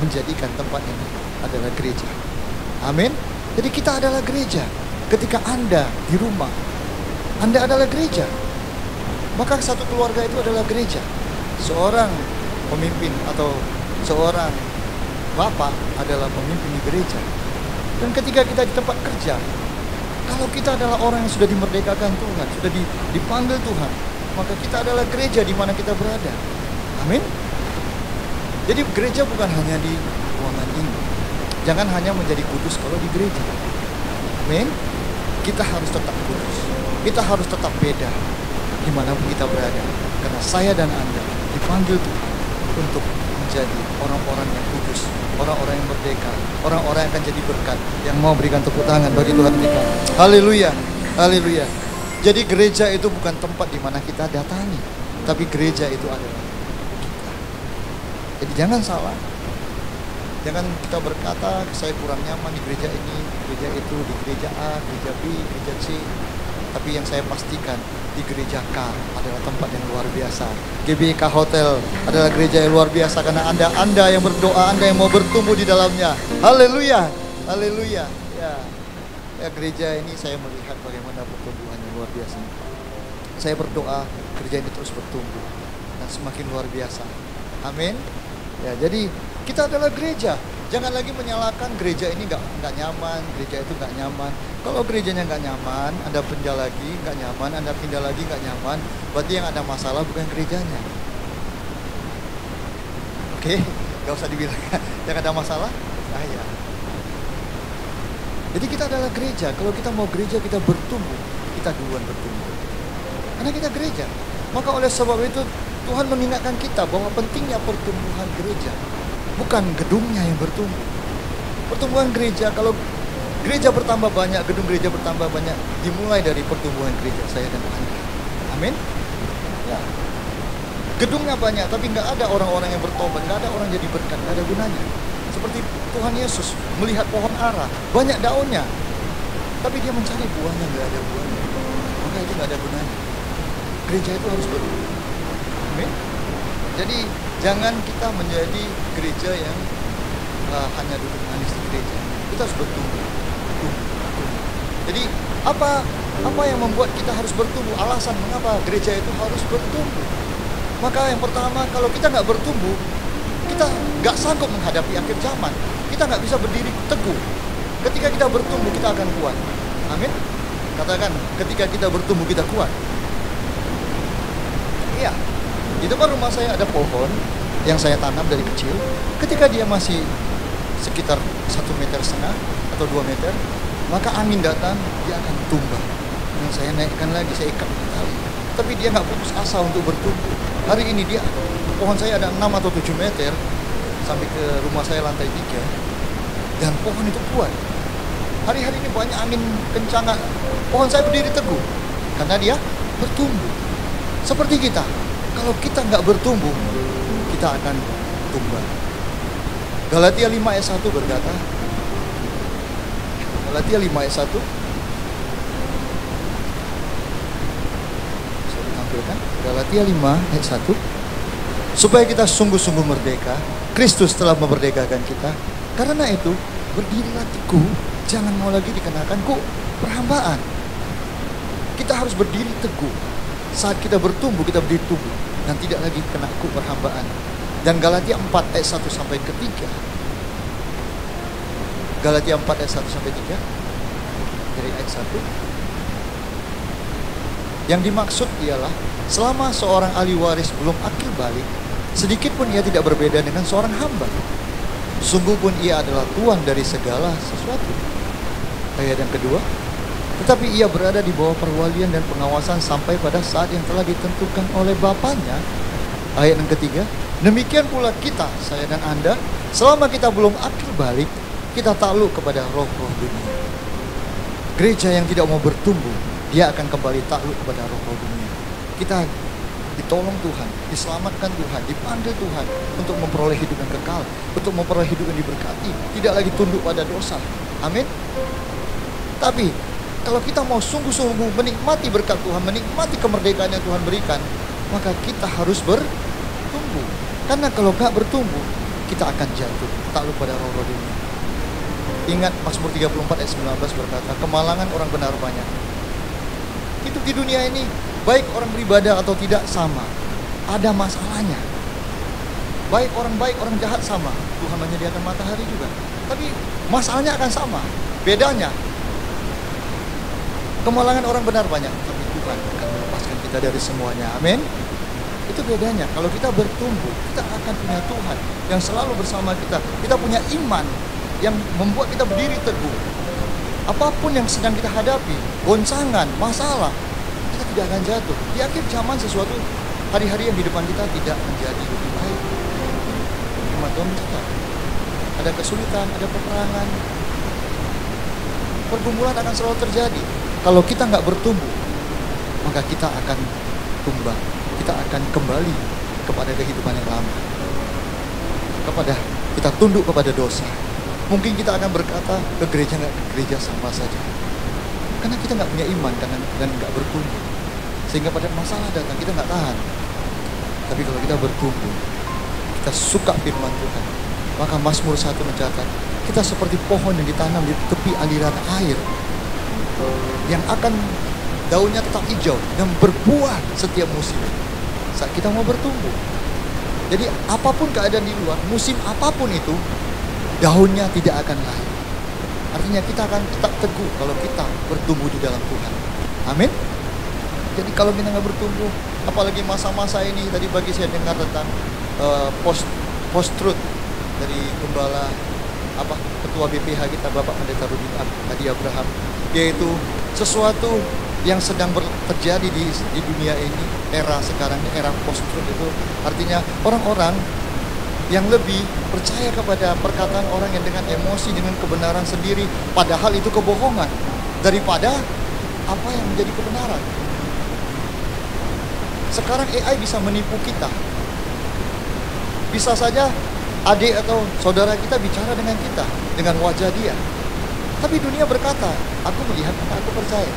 S3: menjadikan tempat ini adalah gereja. Amin. Jadi kita adalah gereja. Ketika Anda di rumah, Anda adalah gereja. Maka satu keluarga itu adalah gereja. Seorang pemimpin atau seorang bapak adalah pemimpin di gereja. Dan ketika kita di tempat kerja, kalau kita adalah orang yang sudah dimerdekakan Tuhan, sudah dipanggil Tuhan, maka kita adalah gereja di mana kita berada. Amin. Jadi gereja bukan hanya di ruangan ini. Jangan hanya menjadi kudus kalau di gereja. Amin. Kita harus tetap kudus. Kita harus tetap beda dimanapun kita berada. Karena saya dan Anda dipanggil Tuhan untuk menjadi orang-orang yang kudus, orang-orang yang merdeka, orang-orang yang akan jadi berkat. Yang mau berikan tepuk tangan bagi Tuhan kita. Haleluya, haleluya. Jadi gereja itu bukan tempat di mana kita datangi, tapi gereja itu adalah kita. Jadi jangan salah. Jangan kita berkata, saya kurang nyaman di gereja ini, gereja itu, di gereja A, gereja B, gereja C. Tapi yang saya pastikan, di gereja K adalah tempat yang luar biasa. GBK Hotel adalah gereja yang luar biasa karena Anda yang berdoa, Anda yang mau bertumbuh di dalamnya. Haleluya, haleluya. Ya, gereja ini saya melihat bagaimana pertumbuhan yang luar biasa. Saya berdoa gereja ini terus bertumbuh dan semakin luar biasa. Amin. Ya, jadi kita adalah gereja. Jangan lagi menyalahkan gereja ini nggak nyaman, gereja itu nggak nyaman. Kalau gerejanya nggak nyaman, Anda pindah lagi nggak nyaman, Anda pindah lagi nggak nyaman, berarti yang ada masalah bukan gerejanya. Oke, nggak usah dibilang yang ada masalah saya. Jadi kita adalah gereja. Kalau kita mau gereja, kita bertumbuh, kita duluan bertumbuh. Karena kita gereja. Maka oleh sebab itu Tuhan mengingatkan kita bahwa pentingnya pertumbuhan gereja. Bukan gedungnya yang bertumbuh. Pertumbuhan gereja, kalau gereja bertambah banyak, gedung gereja bertambah banyak, dimulai dari pertumbuhan gereja saya dan Anda. Amin. Ya. Gedungnya banyak, tapi nggak ada orang-orang yang bertobat, nggak ada orang jadi berkat, nggak ada gunanya. Seperti Tuhan Yesus melihat pohon ara, banyak daunnya, tapi dia mencari buahnya, nggak ada buahnya. Maka itu nggak ada gunanya. Gereja itu harus bertumbuh. Amin. Jadi jangan kita menjadi gereja yang hanya duduk manis di gereja. Kita harus bertumbuh. Jadi apa yang membuat kita harus bertumbuh? Alasan mengapa gereja itu harus bertumbuh. Maka yang pertama, kalau kita nggak bertumbuh, kita nggak sanggup menghadapi akhir zaman. Kita nggak bisa berdiri teguh. Ketika kita bertumbuh, kita akan kuat. Amin. Katakan, ketika kita bertumbuh, kita kuat. Iya. Di depan rumah saya ada pohon yang saya tanam dari kecil. Ketika dia masih sekitar 1,5 meter atau 2 meter, maka angin datang, dia akan tumbang. Yang saya naikkan lagi, saya ikat tali. Tapi dia nggak putus asa untuk bertumbuh. Hari ini pohon saya ada 6 atau 7 meter sampai ke rumah saya lantai 3, dan pohon itu kuat. Hari-hari ini banyak angin kencang, pohon saya berdiri teguh karena dia bertumbuh. Seperti kita. Kalau kita nggak bertumbuh, kita akan tumbang. Galatia 5 ayat 1 berkata, Galatia 5 ayat 1, tampilkan. Galatia 5 ayat 1. Supaya kita sungguh-sungguh merdeka, Kristus telah memerdekakan kita. Karena itu, berdirilah teguh, jangan mau lagi dikenakan perhambaan. Kita harus berdiri teguh. Saat kita bertumbuh, kita berdiri teguh dan tidak lagi kena perhambaan. Dan Galatia 4 ayat 1 sampai ke 3. Galatia 4 ayat 1 sampai 3. Dari ayat 1. Yang dimaksud ialah selama seorang ahli waris belum akil balik, sedikit pun ia tidak berbeda dengan seorang hamba. Sungguh pun ia adalah tuan dari segala sesuatu. Ayat yang kedua. Tetapi ia berada di bawah perwalian dan pengawasan sampai pada saat yang telah ditentukan oleh Bapaknya. Ayat yang ketiga. Demikian pula kita, saya dan Anda, selama kita belum akil balik, kita takluk kepada roh-roh dunia. Gereja yang tidak mau bertumbuh, dia akan kembali takluk kepada roh-roh dunia. Kita ditolong Tuhan, diselamatkan Tuhan, dipanggil Tuhan untuk memperoleh hidup yang kekal, untuk memperoleh hidup yang diberkati, tidak lagi tunduk pada dosa. Amin. Tapi kalau kita mau sungguh-sungguh menikmati berkat Tuhan, menikmati kemerdekaan yang Tuhan berikan, maka kita harus bertumbuh. Karena kalau gak bertumbuh, kita akan jatuh, takluk pada roh-roh dunia. Ingat Mazmur 34 ayat 19 berkata, kemalangan orang benar banyak. Hidup di dunia ini, baik orang beribadah atau tidak sama, ada masalahnya. Baik orang jahat sama, Tuhan menyediakan matahari juga. Tapi masalahnya akan sama. Bedanya, kemalangan orang benar banyak, tapi Tuhan akan melepaskan kita dari semuanya. Amin. Itu bedanya. Kalau kita bertumbuh, kita akan punya Tuhan yang selalu bersama kita. Kita punya iman yang membuat kita berdiri teguh. Apapun yang sedang kita hadapi, goncangan, masalah, kita tidak akan jatuh. Di akhir zaman sesuatu, hari-hari yang di depan kita tidak menjadi lebih baik. Firman Tuhan mencatat, ada kesulitan, ada peperangan, pergumulan akan selalu terjadi. Kalau kita nggak bertumbuh, maka kita akan tumbang. Kita akan kembali kepada kehidupan yang lama. Kita tunduk kepada dosa. Mungkin kita akan berkata ke gereja nggak ke gereja sama saja. Karena kita nggak punya iman dan nggak bertumbuh. Sehingga pada masalah datang kita nggak tahan. Tapi kalau kita bertumbuh, kita suka firman Tuhan, maka Mazmur 1 mencatat, kita seperti pohon yang ditanam di tepi aliran air, yang akan daunnya tetap hijau dan berbuah setiap musim. Saat kita mau bertumbuh. Jadi apapun keadaan di luar, musim apapun itu, daunnya tidak akan layu. Artinya kita akan tetap teguh kalau kita bertumbuh di dalam Tuhan. Amin. Jadi kalau kita nggak bertumbuh, apalagi masa-masa ini, tadi pagi saya dengar tentang post truth dari gembala ketua BPH kita, Bapak Pendeta Rudi Adi Abraham, yaitu sesuatu yang sedang terjadi di dunia ini, era sekarang ini, era post truth itu artinya orang-orang yang lebih percaya kepada perkataan orang yang dengan emosi, dengan kebenaran sendiri, padahal itu kebohongan, daripada apa yang menjadi kebenaran. Sekarang AI bisa menipu kita. Bisa saja adik atau saudara kita bicara dengan kita, dengan wajah dia. Tapi dunia berkata, aku melihat maka aku percaya.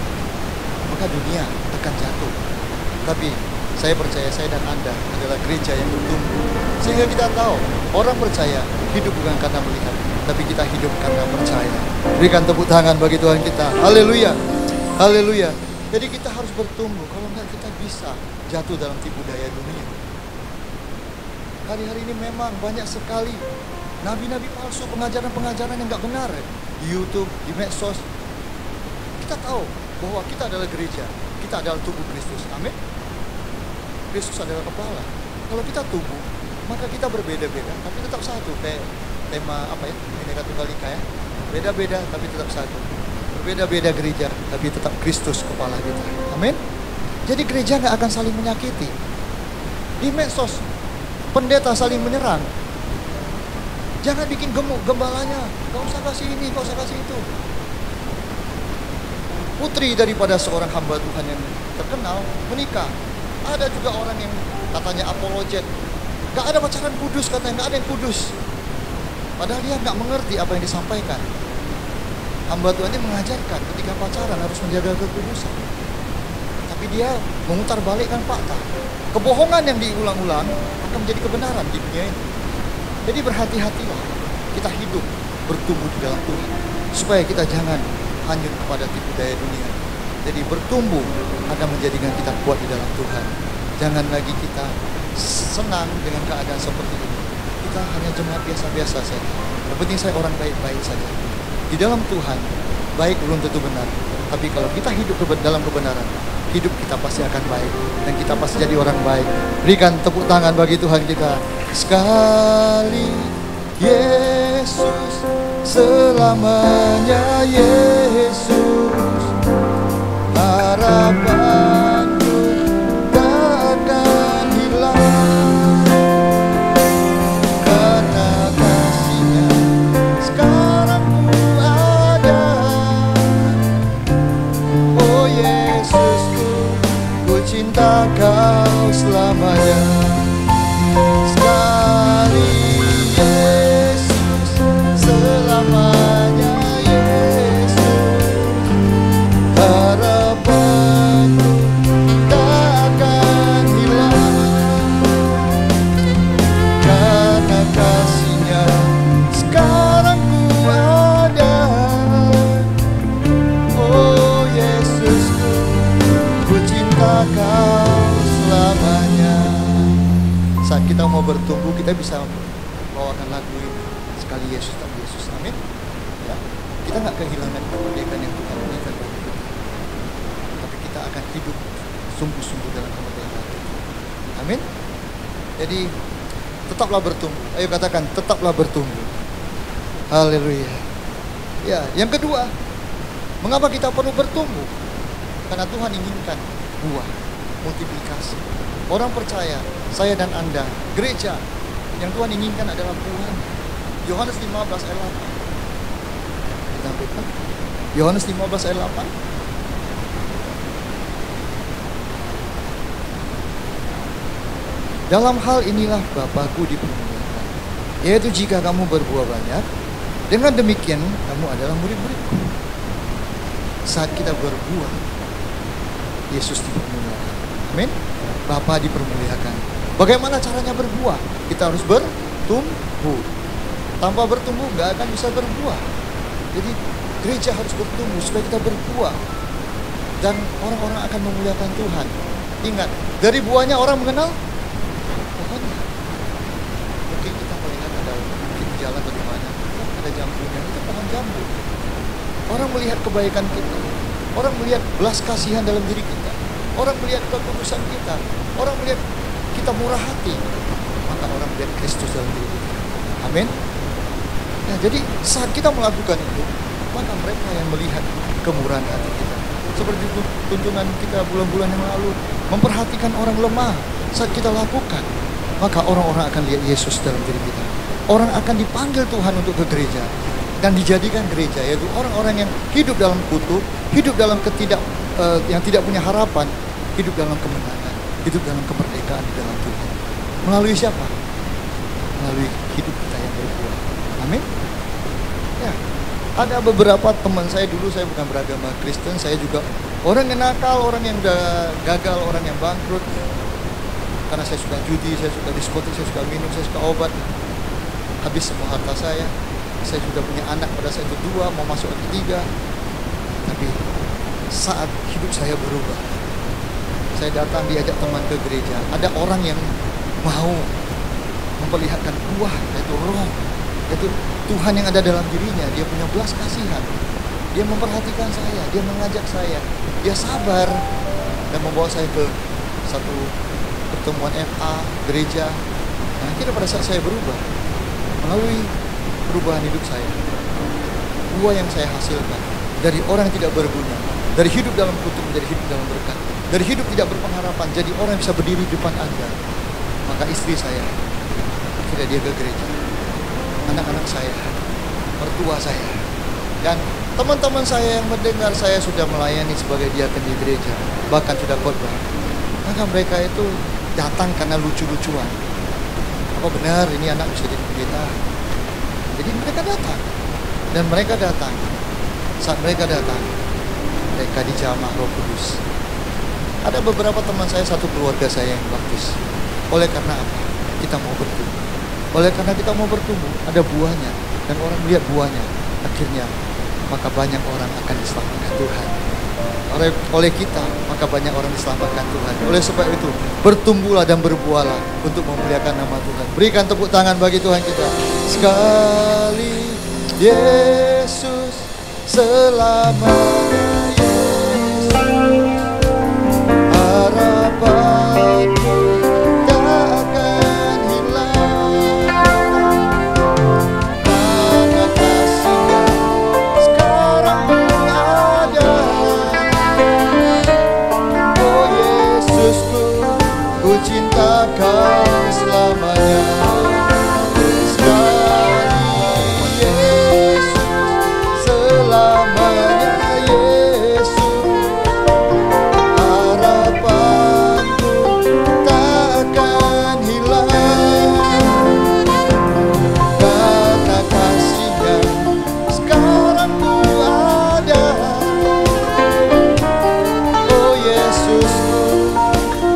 S3: Maka dunia akan jatuh. Tapi saya percaya, saya dan Anda adalah gereja yang bertumbuh. Sehingga kita tahu, orang percaya hidup bukan karena melihat, tapi kita hidup karena percaya. Berikan tepuk tangan bagi Tuhan kita. Haleluya. Haleluya. Jadi kita harus bertumbuh. Kalau enggak kita bisa jatuh dalam tipu daya dunia. Hari-hari ini memang banyak sekali nabi-nabi palsu, pengajaran-pengajaran yang enggak benar di YouTube, di medsos. Kita tahu bahwa kita adalah gereja, kita adalah tubuh Kristus. Amin. Kristus adalah kepala. Kalau kita tubuh, maka kita berbeda-beda, tapi tetap satu. Kayak tema Bhinneka Tunggal Ika ya. Beda-beda tapi tetap satu. Berbeda-beda gereja, tapi tetap Kristus kepala kita. Amin. Jadi gereja nggak akan saling menyakiti. Di medsos, pendeta saling menyerang. Jangan bikin gemuk gembalanya. Gak usah kasih ini, gak usah kasih itu. Putri daripada seorang hamba Tuhan yang terkenal menikah. Ada juga orang yang katanya apologet. Gak ada pacaran kudus, katanya gak ada yang kudus. Padahal dia gak mengerti apa yang disampaikan. Hamba Tuhan ini mengajarkan ketika pacaran harus menjaga kekudusan. Tapi tapi dia memutar balikkan fakta. Kebohongan yang diulang-ulang akan menjadi kebenaran di dunia ini. Jadi berhati-hatilah kita hidup bertumbuh di dalam Tuhan, supaya kita jangan hanyut kepada tipu daya dunia. Jadi bertumbuh akan menjadikan kita kuat di dalam Tuhan. Jangan lagi kita senang dengan keadaan seperti ini. Kita hanya jemaat biasa-biasa saja. Yang penting saya orang baik-baik saja. Di dalam Tuhan, baik belum tentu benar. Tapi kalau kita hidup dalam kebenaran, hidup kita pasti akan baik. Dan kita pasti jadi orang baik. Berikan tepuk tangan bagi Tuhan kita. Sekali Yesus, selamanya Yesus, harapanku tak akan hilang, karena kasih-Nya sekarang ku ada. Oh Yesusku, ku cinta Kau selamanya. Sekali Yesus, selamanya Yesus, harapanku tak akan hilang, karena kasih-Nya sekarang ku ada. Oh Yesusku, ku cinta Kau selamanya. Saat kita mau bertumbuh, kita bisa bawakan lagu ini, sekali Yesus tak Yesus, amin ya. Kita nggak kehilangan kemerdekaan yang Tuhan berikan bagi kita, tapi kita akan hidup sungguh-sungguh dalam kemerdekaan itu, amin. Jadi tetaplah bertumbuh, ayo katakan tetaplah bertumbuh, haleluya ya. Yang kedua, mengapa kita perlu bertumbuh? Karena Tuhan inginkan buah, multiplikasi. Orang percaya, saya dan Anda, gereja, yang Tuhan inginkan adalah buah. Yohanes 15 ayat 8. Ditampilkan. Yohanes 15 ayat 8. Dalam hal inilah Bapa-Ku dipermuliakan, yaitu jika kamu berbuah banyak, dengan demikian kamu adalah murid-murid-Ku. Saat kita berbuah, Yesus dipermuliakan. Amin. Bapa dipermuliakan. Bagaimana caranya berbuah? Kita harus bertumbuh. Tanpa bertumbuh gak akan bisa berbuah. Jadi gereja harus bertumbuh supaya kita berbuah, dan orang-orang akan memuliakan Tuhan. Ingat, dari buahnya orang mengenal pohonnya. Mungkin kita melihat ada mungkin jalan atau di mana, ada jambunya, itu pohon jambu. Orang melihat kebaikan kita, orang melihat belas kasihan dalam diri kita, orang melihat ketulusan kita, orang melihat kita murah hati, maka orang melihat Kristus dalam diri kita. Amin. Nah, jadi saat kita melakukan itu, maka mereka yang melihat kemurahan hati kita, seperti tuntunan kita bulan-bulan yang lalu, memperhatikan orang lemah. Saat kita lakukan, maka orang-orang akan lihat Yesus dalam diri kita. Orang akan dipanggil Tuhan untuk ke gereja dan dijadikan gereja, yaitu orang-orang yang hidup dalam kutuk, hidup dalam yang tidak punya harapan, hidup dalam kemenangan, hidup dalam kemerdekaan di dalam Tuhan. Melalui siapa? Melalui hidup kita yang berbuah. Amin. Ya, ada beberapa teman saya dulu, saya bukan beragama Kristen, saya juga orang yang nakal, orang yang udah gagal, orang yang bangkrut. Karena saya suka judi, saya suka diskotik, saya suka minum, saya suka obat. Habis semua harta saya. Saya sudah punya anak pada saat itu 2, mau masuk ke 3. Tapi saat hidup saya berubah, saya datang diajak teman ke gereja. Ada orang yang mau memperlihatkan buah, yaitu roh, yaitu Tuhan yang ada dalam dirinya. Dia punya belas kasihan, dia memperhatikan saya, dia mengajak saya, dia sabar, dan membawa saya ke satu pertemuan FA gereja. Nah, akhirnya pada saat saya berubah, melalui perubahan hidup saya, buah yang saya hasilkan dari orang yang tidak berguna, dari hidup dalam kutuk menjadi hidup dalam berkat, dari hidup tidak berpengharapan jadi orang yang bisa berdiri di depan Anda. Maka istri saya akhirnya dia ke gereja, anak-anak saya, mertua saya, dan teman-teman saya yang mendengar saya sudah melayani sebagai diaken di gereja, bahkan sudah khotbah. Maka mereka itu datang karena lucu-lucuan. Apa benar ini anak bisa jadi pendeta? Jadi mereka datang, dan mereka datang. Saat mereka datang, mereka dijamah Roh Kudus. Ada beberapa teman saya, satu keluarga saya yang baptis. Oleh karena apa? Kita mau bertumbuh. Oleh karena kita mau bertumbuh, ada buahnya. Dan orang melihat buahnya, akhirnya maka banyak orang akan diselamatkan Tuhan. Oleh kita, maka banyak orang diselamatkan Tuhan. Oleh sebab itu, bertumbuhlah dan berbuahlah untuk memuliakan nama Tuhan. Berikan tepuk tangan bagi Tuhan kita. Sekali Yesus, selamanya Yesus, harapanku tak akan hilang. Karena kasih-Nya sekarang ada. Oh Yesusku, ku cinta Kau selamanya.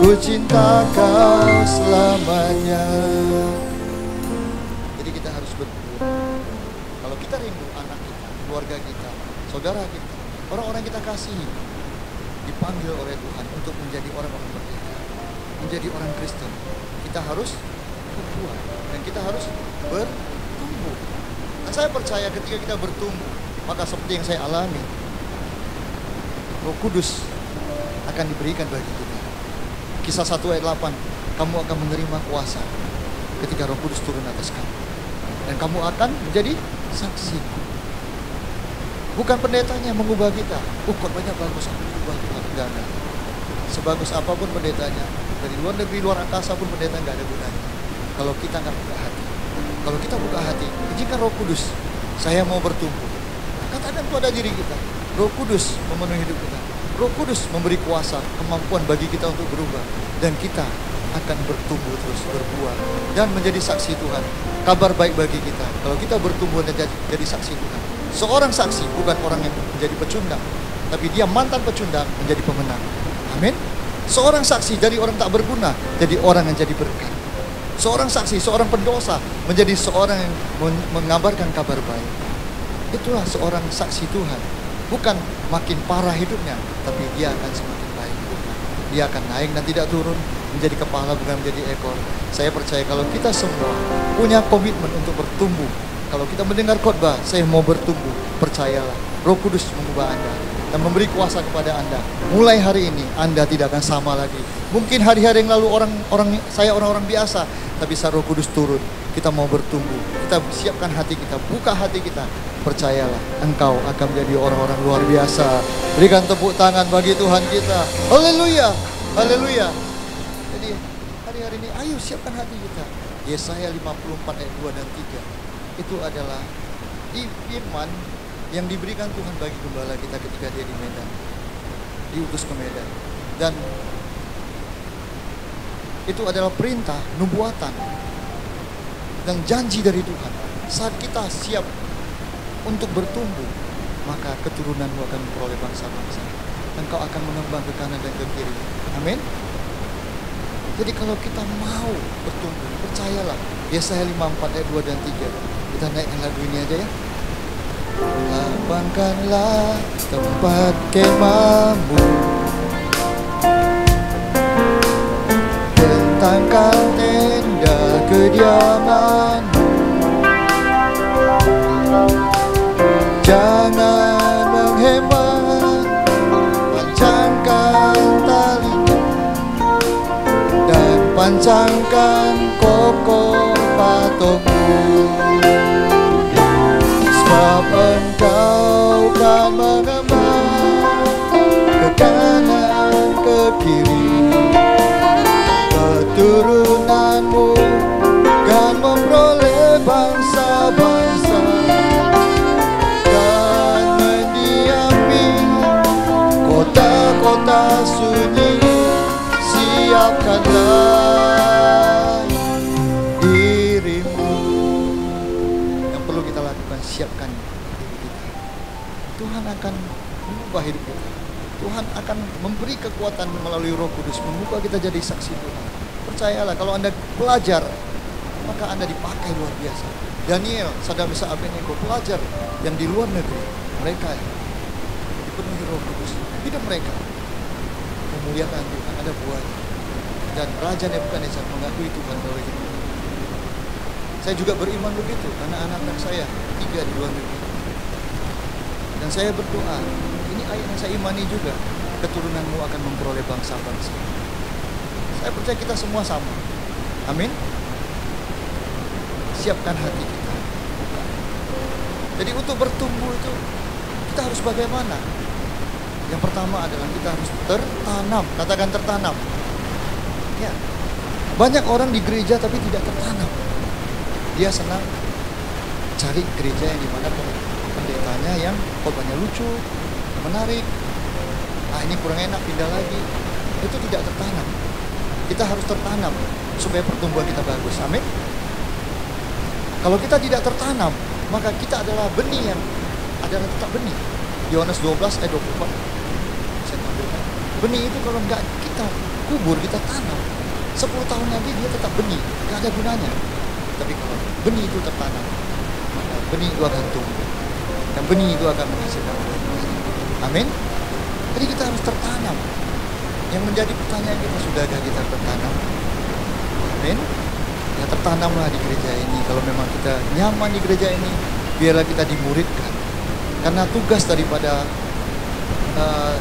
S3: Ku cinta Kau selamanya. Jadi kita harus bertumbuh. Kalau kita rindu anak kita, keluarga kita, saudara kita, orang-orang kita kasihi, dipanggil oleh Tuhan untuk menjadi orang-orang merdeka, menjadi orang Kristen, kita harus berbuah dan kita harus bertumbuh. Dan saya percaya ketika kita bertumbuh, maka seperti yang saya alami, Roh Kudus akan diberikan bagi kita. Kisah 1 ayat 8, kamu akan menerima kuasa ketika Roh Kudus turun atas kamu. Dan kamu akan menjadi saksi. Bukan pendetanya mengubah kita. Khotbahnya bagus, aku ubah Tuhan. Enggak. Sebagus apapun pendetanya, dari luar negeri, luar angkasa pun pendeta enggak ada gunanya kalau kita enggak buka hati. Kalau kita buka hati, izinkan Roh Kudus, saya mau bertumbuh. Katakan pada diri kita, Roh Kudus memenuhi hidup kita. Roh Kudus memberi kuasa, kemampuan bagi kita untuk berubah. Dan kita akan bertumbuh terus, berbuah. Dan menjadi saksi Tuhan. Kabar baik bagi kita, kalau kita bertumbuh dan jadi saksi Tuhan. Seorang saksi bukan orang yang menjadi pecundang, tapi dia mantan pecundang menjadi pemenang. Amin. Seorang saksi dari orang tak berguna, jadi orang yang jadi berkat. Seorang saksi, seorang pendosa, menjadi seorang yang mengabarkan kabar baik. Itulah seorang saksi Tuhan. Bukan makin parah hidupnya, tapi dia akan semakin baik hidupnya. Dia akan naik dan tidak turun, menjadi kepala bukan menjadi ekor. Saya percaya kalau kita semua punya komitmen untuk bertumbuh. Kalau kita mendengar khotbah, saya mau bertumbuh, percayalah, Roh Kudus mengubah Anda dan memberi kuasa kepada Anda. Mulai hari ini Anda tidak akan sama lagi. Mungkin hari-hari yang lalu orang-orang biasa, tapi saat Roh Kudus turun, kita mau bertumbuh. Kita siapkan hati kita, buka hati kita. Percayalah, engkau akan menjadi orang-orang luar biasa. Berikan tepuk tangan bagi Tuhan kita. Haleluya, haleluya. Jadi hari-hari ini, ayo siapkan hati kita. Yesaya 54 ayat 2 dan 3. Itu adalah firman yang diberikan Tuhan bagi gembala kita ketika dia di Medan, diutus ke Medan. Dan itu adalah perintah, nubuatan, dan janji dari Tuhan. Saat kita siap untuk bertumbuh, maka keturunanmu akan memperoleh bangsa-bangsa. Engkau akan mengembang ke kanan dan ke kiri. Amin. Jadi kalau kita mau bertumbuh, percayalah. Yesaya 54 ayat 2 dan 3. Kita naikkan lagu ini aja ya. Lapangkanlah tempat kemahmu, bentangkan tenda kediamanmu. Jangan menghemat, pancangkan talinya dan pancangkan kokoh patungmu. Sebab engkau kan mengembang ke kanan ke kiri, keturunanmu kan memperoleh bangsa-bangsa dan mendiami kota-kota sunyi. Siapkanlah dirimu. Yang perlu kita lakukan, siapkan diri kita. Tuhan akan mengubah hidup kita. Tuhan akan memberi kekuatan melalui Roh Kudus, membuka kita jadi saksi Tuhan. Percayalah, kalau Anda pelajar, maka Anda dipakai luar biasa. Daniel, Sadrak, Mesak, Abednego, pelajar yang di luar negeri, mereka dipenuhi Roh Kudus. Hidup mereka memuliakan Tuhan, ada buahnya. Dan Raja Nebukadnezar mengakui Tuhan melalui hidup. Saya juga beriman begitu, karena anak-anak saya 3 di luar negeri. Dan saya berdoa, ini ayat yang saya imani juga, keturunanmu akan memperoleh bangsa-bangsa. Saya percaya kita semua sama. Amin. Siapkan hati kita. Jadi untuk bertumbuh itu kita harus bagaimana? Yang pertama adalah kita harus tertanam. Katakan tertanam. Ya. Banyak orang di gereja tapi tidak tertanam. Dia senang cari gereja yang dimana pendetanya yang khotbahnya lucu, menarik. Ini kurang enak, pindah lagi. Itu tidak tertanam. Kita harus tertanam supaya pertumbuhan kita bagus. Amin. Kalau kita tidak tertanam, maka kita adalah benih yang adalah tetap benih. Yohanes 12 ayat 24. Saya tampilkan. Benih itu kalau enggak kita kubur, kita tanam, 10 tahun lagi dia tetap benih, enggak ada gunanya. Tapi kalau benih itu tertanam, maka benih itu akan tumbuh. Dan benih itu akan menghasilkan buah. Amin. Jadi kita harus tertanam. Yang menjadi pertanyaan kita, sudahkah kita tertanam? Amin. Ya, tertanamlah di gereja ini. Kalau memang kita nyaman di gereja ini, biarlah kita dimuridkan. Karena tugas daripada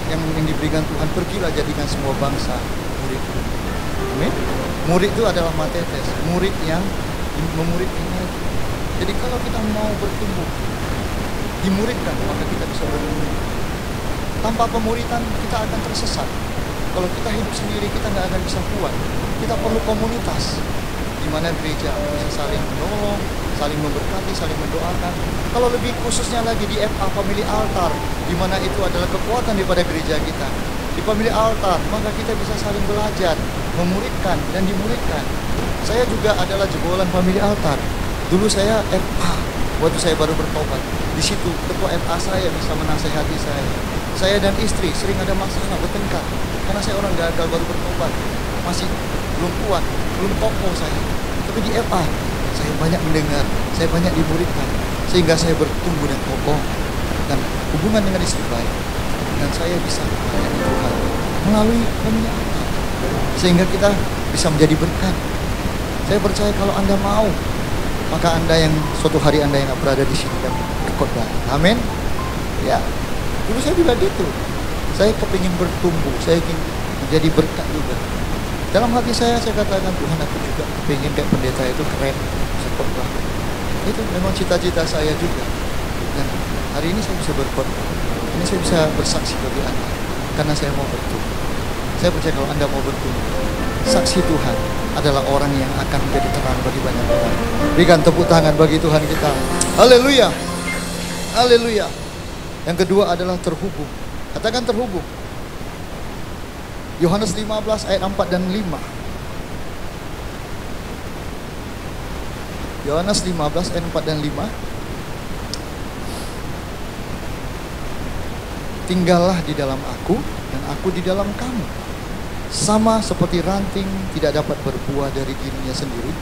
S3: yang diberikan Tuhan, pergilah jadikan semua bangsa murid. Amin. Murid itu adalah matetes, murid yang memuridkannya. Jadi kalau kita mau bertumbuh, dimuridkan, maka kita bisa bertumbuh. Tanpa pemuridan kita akan tersesat. Kalau kita hidup sendiri, kita nggak akan bisa kuat. Kita perlu komunitas, di mana gereja bisa saling menolong, saling memberkati, saling mendoakan. Kalau lebih khususnya lagi di FA Family Altar, di mana itu adalah kekuatan daripada gereja kita. Di Family Altar, maka kita bisa saling belajar, memuridkan dan dimuridkan. Saya juga adalah jebolan Family Altar. Dulu saya FA, waktu saya baru bertobat. Di situ ketua FA saya bisa menasehati saya. Saya dan istri sering ada masalah, bertengkar. Karena saya orang gagal baru bertobat, masih belum kuat, belum kokoh saya. Tapi di FA saya banyak mendengar, saya banyak dimuridkan, sehingga saya bertumbuh dan kokoh dan hubungan dengan istri baik. Dan saya bisa melayani Tuhan melalui Family Altar, sehingga kita bisa menjadi berkat. Saya percaya kalau Anda mau, maka Anda yang suatu hari Anda yang berada di sini dan berkhotbah. Amin. Ya, dulu saya juga gitu. Saya kepingin bertumbuh, saya ingin menjadi berkat juga. Dalam hati saya katakan, Tuhan, aku juga kepingin kayak pendeta itu keren, bisa khotbah. Itu memang cita-cita saya juga. Dan hari ini saya bisa berkhotbah. Ini saya bisa bersaksi bagi Anda, karena saya mau bertumbuh. Saya percaya kalau Anda mau bertumbuh, saksi Tuhan adalah orang yang akan menjadi terang bagi banyak orang. Berikan tepuk tangan bagi Tuhan kita. Haleluya. Haleluya. Yang kedua adalah terhubung. Katakan terhubung. Yohanes 15 ayat 4 dan 5. Yohanes 15 ayat 4 dan 5. Tinggallah di dalam aku dan aku di dalam kamu. Sama seperti ranting tidak dapat berbuah dari dirinya sendiri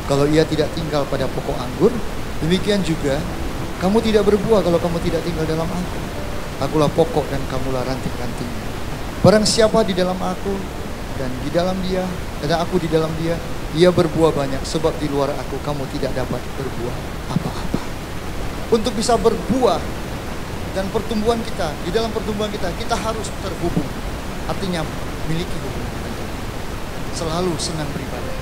S3: kalau ia tidak tinggal pada pokok anggur, demikian juga kamu tidak berbuah kalau kamu tidak tinggal dalam aku. Akulah pokok dan kamulah ranting-rantingnya. Barang siapa di dalam aku dan di dalam dia, dan aku di dalam dia, ia berbuah banyak, sebab di luar aku kamu tidak dapat berbuah apa-apa. Untuk bisa berbuah dan pertumbuhan kita, di dalam pertumbuhan kita harus terhubung. Artinya miliki hubungan. Selalu senang beribadah.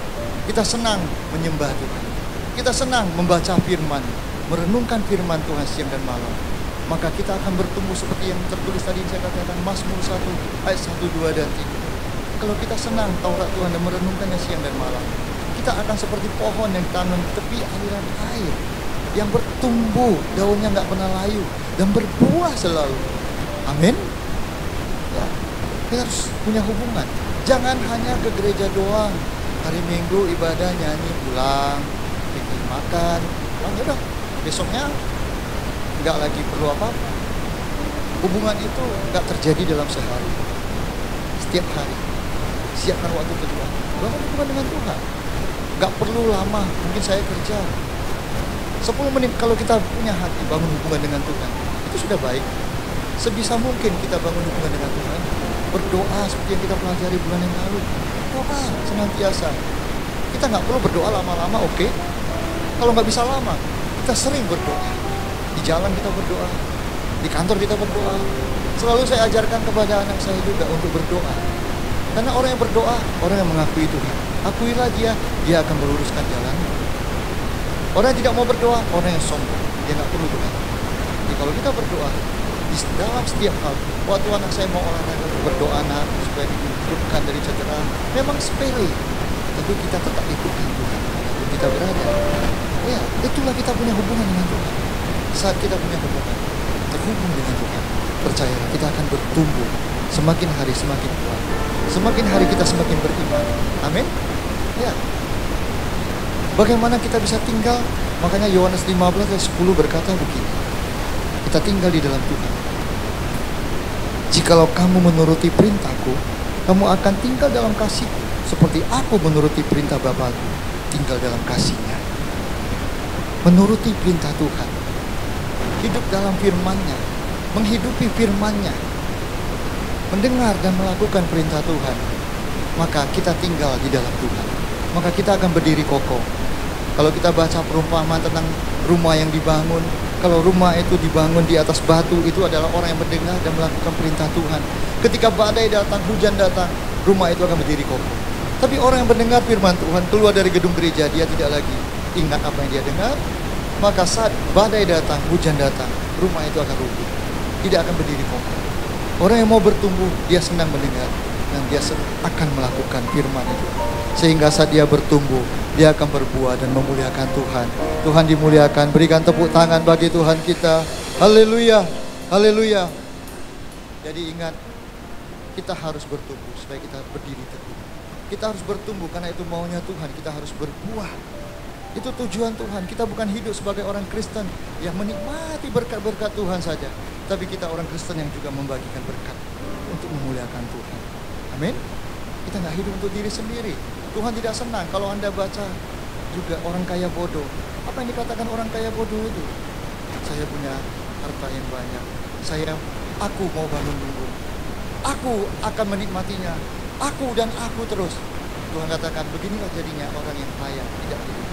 S3: Kita senang menyembah Tuhan. Kita senang membaca firman, merenungkan firman Tuhan siang dan malam. Maka kita akan bertumbuh seperti yang tertulis tadi saya katakan, Mazmur 1 ayat 1, 2 dan 3. Kalau kita senang Taurat Tuhan dan merenungkannya siang dan malam, kita akan seperti pohon yang ditanam di tepi aliran air, yang bertumbuh, daunnya nggak pernah layu dan berbuah selalu. Amin. Ya, kita harus punya hubungan. Jangan hanya ke gereja doang, hari Minggu ibadah, nyanyi, pulang, pergi makan, udah besoknya nggak lagi perlu apa-apa. Hubungan itu gak terjadi dalam sehari. Setiap hari siapkan waktu kedua, bangun hubungan dengan Tuhan. Gak perlu lama, mungkin saya kerja 10 menit. Kalau kita punya hati bangun hubungan dengan Tuhan, itu sudah baik. Sebisa mungkin kita bangun hubungan dengan Tuhan. Berdoa seperti yang kita pelajari bulan yang lalu. Doa senantiasa. Kita gak perlu berdoa lama-lama, oke? Kalau gak bisa lama, kita sering berdoa. Di jalan kita berdoa, di kantor kita berdoa. Selalu saya ajarkan kepada anak saya juga untuk berdoa. Karena orang yang berdoa, orang yang mengakui Tuhan. Akuilah dia, dia akan meluruskan jalan. Orang yang tidak mau berdoa, orang yang sombong, dia nggak perlu doa. Jadi kalau kita berdoa, di dalam setiap hal, waktu anak saya mau olahraga, berdoa nak supaya dihidupkan dari cedera, memang sepele, tapi kita tetap ikutin Tuhan. Kita berada, ya itulah kita punya hubungan dengan Tuhan. Saat kita punya hubungan, terhubung dengan Tuhan, percayalah kita akan bertumbuh, semakin hari semakin kuat, semakin hari kita semakin beriman. Amin. Ya. Bagaimana kita bisa tinggal? Makanya Yohanes 15 ayat 10 berkata begini. Kita tinggal di dalam Tuhan. Jikalau kamu menuruti perintahku, kamu akan tinggal dalam kasihku, seperti aku menuruti perintah Bapa-Ku, tinggal dalam kasih-Nya. Menuruti perintah Tuhan, hidup dalam firman-Nya, menghidupi firman-Nya, mendengar dan melakukan perintah Tuhan, maka kita tinggal di dalam Tuhan. Maka kita akan berdiri kokoh. Kalau kita baca perumpamaan tentang rumah yang dibangun, kalau rumah itu dibangun di atas batu, itu adalah orang yang mendengar dan melakukan perintah Tuhan. Ketika badai datang, hujan datang, rumah itu akan berdiri kokoh. Tapi orang yang mendengar firman Tuhan keluar dari gedung gereja, dia tidak lagi ingat apa yang dia dengar. Maka saat badai datang, hujan datang, rumah itu akan runtuh, tidak akan berdiri kokoh. Orang yang mau bertumbuh, dia senang mendengar dan dia akan melakukan firman itu. Sehingga saat dia bertumbuh, dia akan berbuah dan memuliakan Tuhan. Tuhan dimuliakan. Berikan tepuk tangan bagi Tuhan kita. Haleluya, haleluya. Jadi ingat, kita harus bertumbuh supaya kita berdiri teguh. Kita harus bertumbuh karena itu maunya Tuhan. Kita harus berbuah. Itu tujuan Tuhan. Kita bukan hidup sebagai orang Kristen yang menikmati berkat-berkat Tuhan saja, tapi kita orang Kristen yang juga membagikan berkat untuk memuliakan Tuhan. Amin. Kita nggak hidup untuk diri sendiri. Tuhan tidak senang kalau Anda baca juga orang kaya bodoh. Apa yang dikatakan orang kaya bodoh itu? Saya punya harta yang banyak. Aku mau bangun dulu. Aku akan menikmatinya. Aku dan aku terus. Tuhan katakan, beginilah jadinya orang yang kaya, tidak hidup.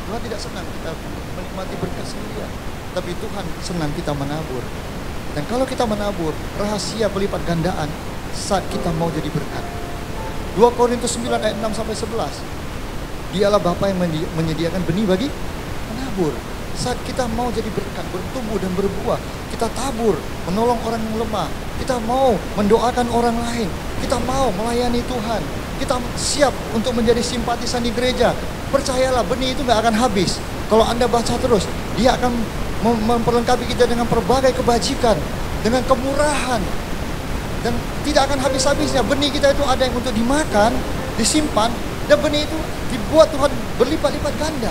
S3: Tuhan tidak senang kita menikmati berkat sendirian, tapi Tuhan senang kita menabur. Dan kalau kita menabur, rahasia pelipat gandaan saat kita mau jadi berkat. 2 Korintus 9 ayat 6 sampai 11. Dialah Bapa yang menyediakan benih bagi menabur. Saat kita mau jadi berkat, bertumbuh dan berbuah, kita tabur, menolong orang yang lemah. Kita mau mendoakan orang lain. Kita mau melayani Tuhan. Kita siap untuk menjadi simpatisan di gereja. Percayalah, benih itu gak akan habis. Kalau Anda baca terus, dia akan memperlengkapi kita dengan berbagai kebajikan, dengan kemurahan, dan tidak akan habis-habisnya. Benih kita itu ada yang untuk dimakan, disimpan, dan benih itu dibuat Tuhan berlipat-lipat ganda.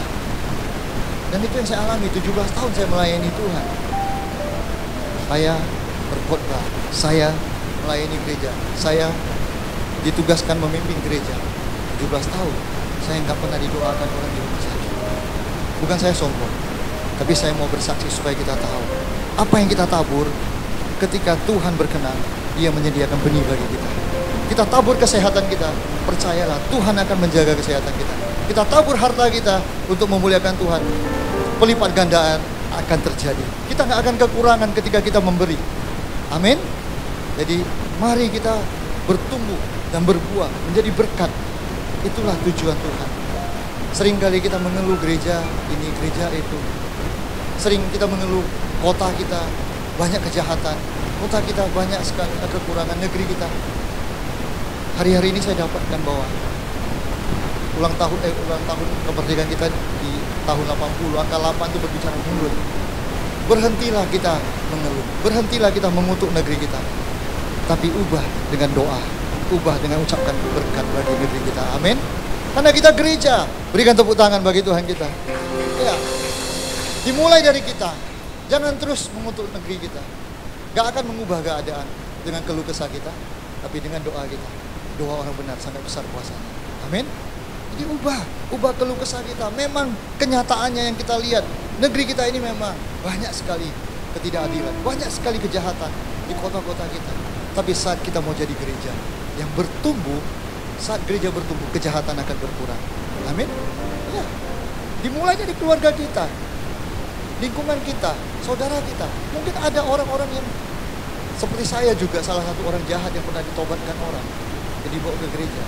S3: Dan itu yang saya alami, 17 tahun saya melayani Tuhan. Saya berkhotbah, saya melayani gereja, saya ditugaskan memimpin gereja 17 tahun. Saya nggak pernah didoakan orang di rumah sakit. Bukan saya sombong, tapi saya mau bersaksi supaya kita tahu apa yang kita tabur. Ketika Tuhan berkenan, Dia menyediakan benih bagi kita. Kita tabur kesehatan kita, percayalah Tuhan akan menjaga kesehatan kita. Kita tabur harta kita untuk memuliakan Tuhan, pelipat gandaan akan terjadi. Kita nggak akan kekurangan ketika kita memberi. Amin. Jadi mari kita bertumbuh dan berbuah menjadi berkat. Itulah tujuan Tuhan. Seringkali kita mengeluh gereja ini, gereja itu. Sering kita mengeluh kota kita banyak kejahatan, kota kita banyak sekali kekurangan, negeri kita. Hari-hari ini saya dapatkan bahwa ulang tahun kemerdekaan kita di tahun 80, angka 8 itu berbicara mulut. Berhentilah kita mengeluh, berhentilah kita mengutuk negeri kita, tapi ubah dengan doa, ubah dengan ucapkan berkat bagi negeri kita. Amin. Karena kita gereja, berikan tepuk tangan bagi Tuhan kita. Ya, dimulai dari kita. Jangan terus mengutuk negeri kita. Gak akan mengubah keadaan dengan keluh kesah kita, tapi dengan doa kita. Doa orang benar sangat besar kuasanya. Amin. Jadi ubah keluh kesah kita. Memang kenyataannya yang kita lihat, negeri kita ini memang banyak sekali ketidakadilan, banyak sekali kejahatan di kota-kota kita. Tapi saat kita mau jadi gereja yang bertumbuh, saat gereja bertumbuh, kejahatan akan berkurang. Amin. Ya. Dimulai dari keluarga kita, lingkungan kita, saudara kita. Mungkin ada orang-orang yang seperti saya juga, salah satu orang jahat yang pernah ditobatkan orang, jadi dibawa ke gereja.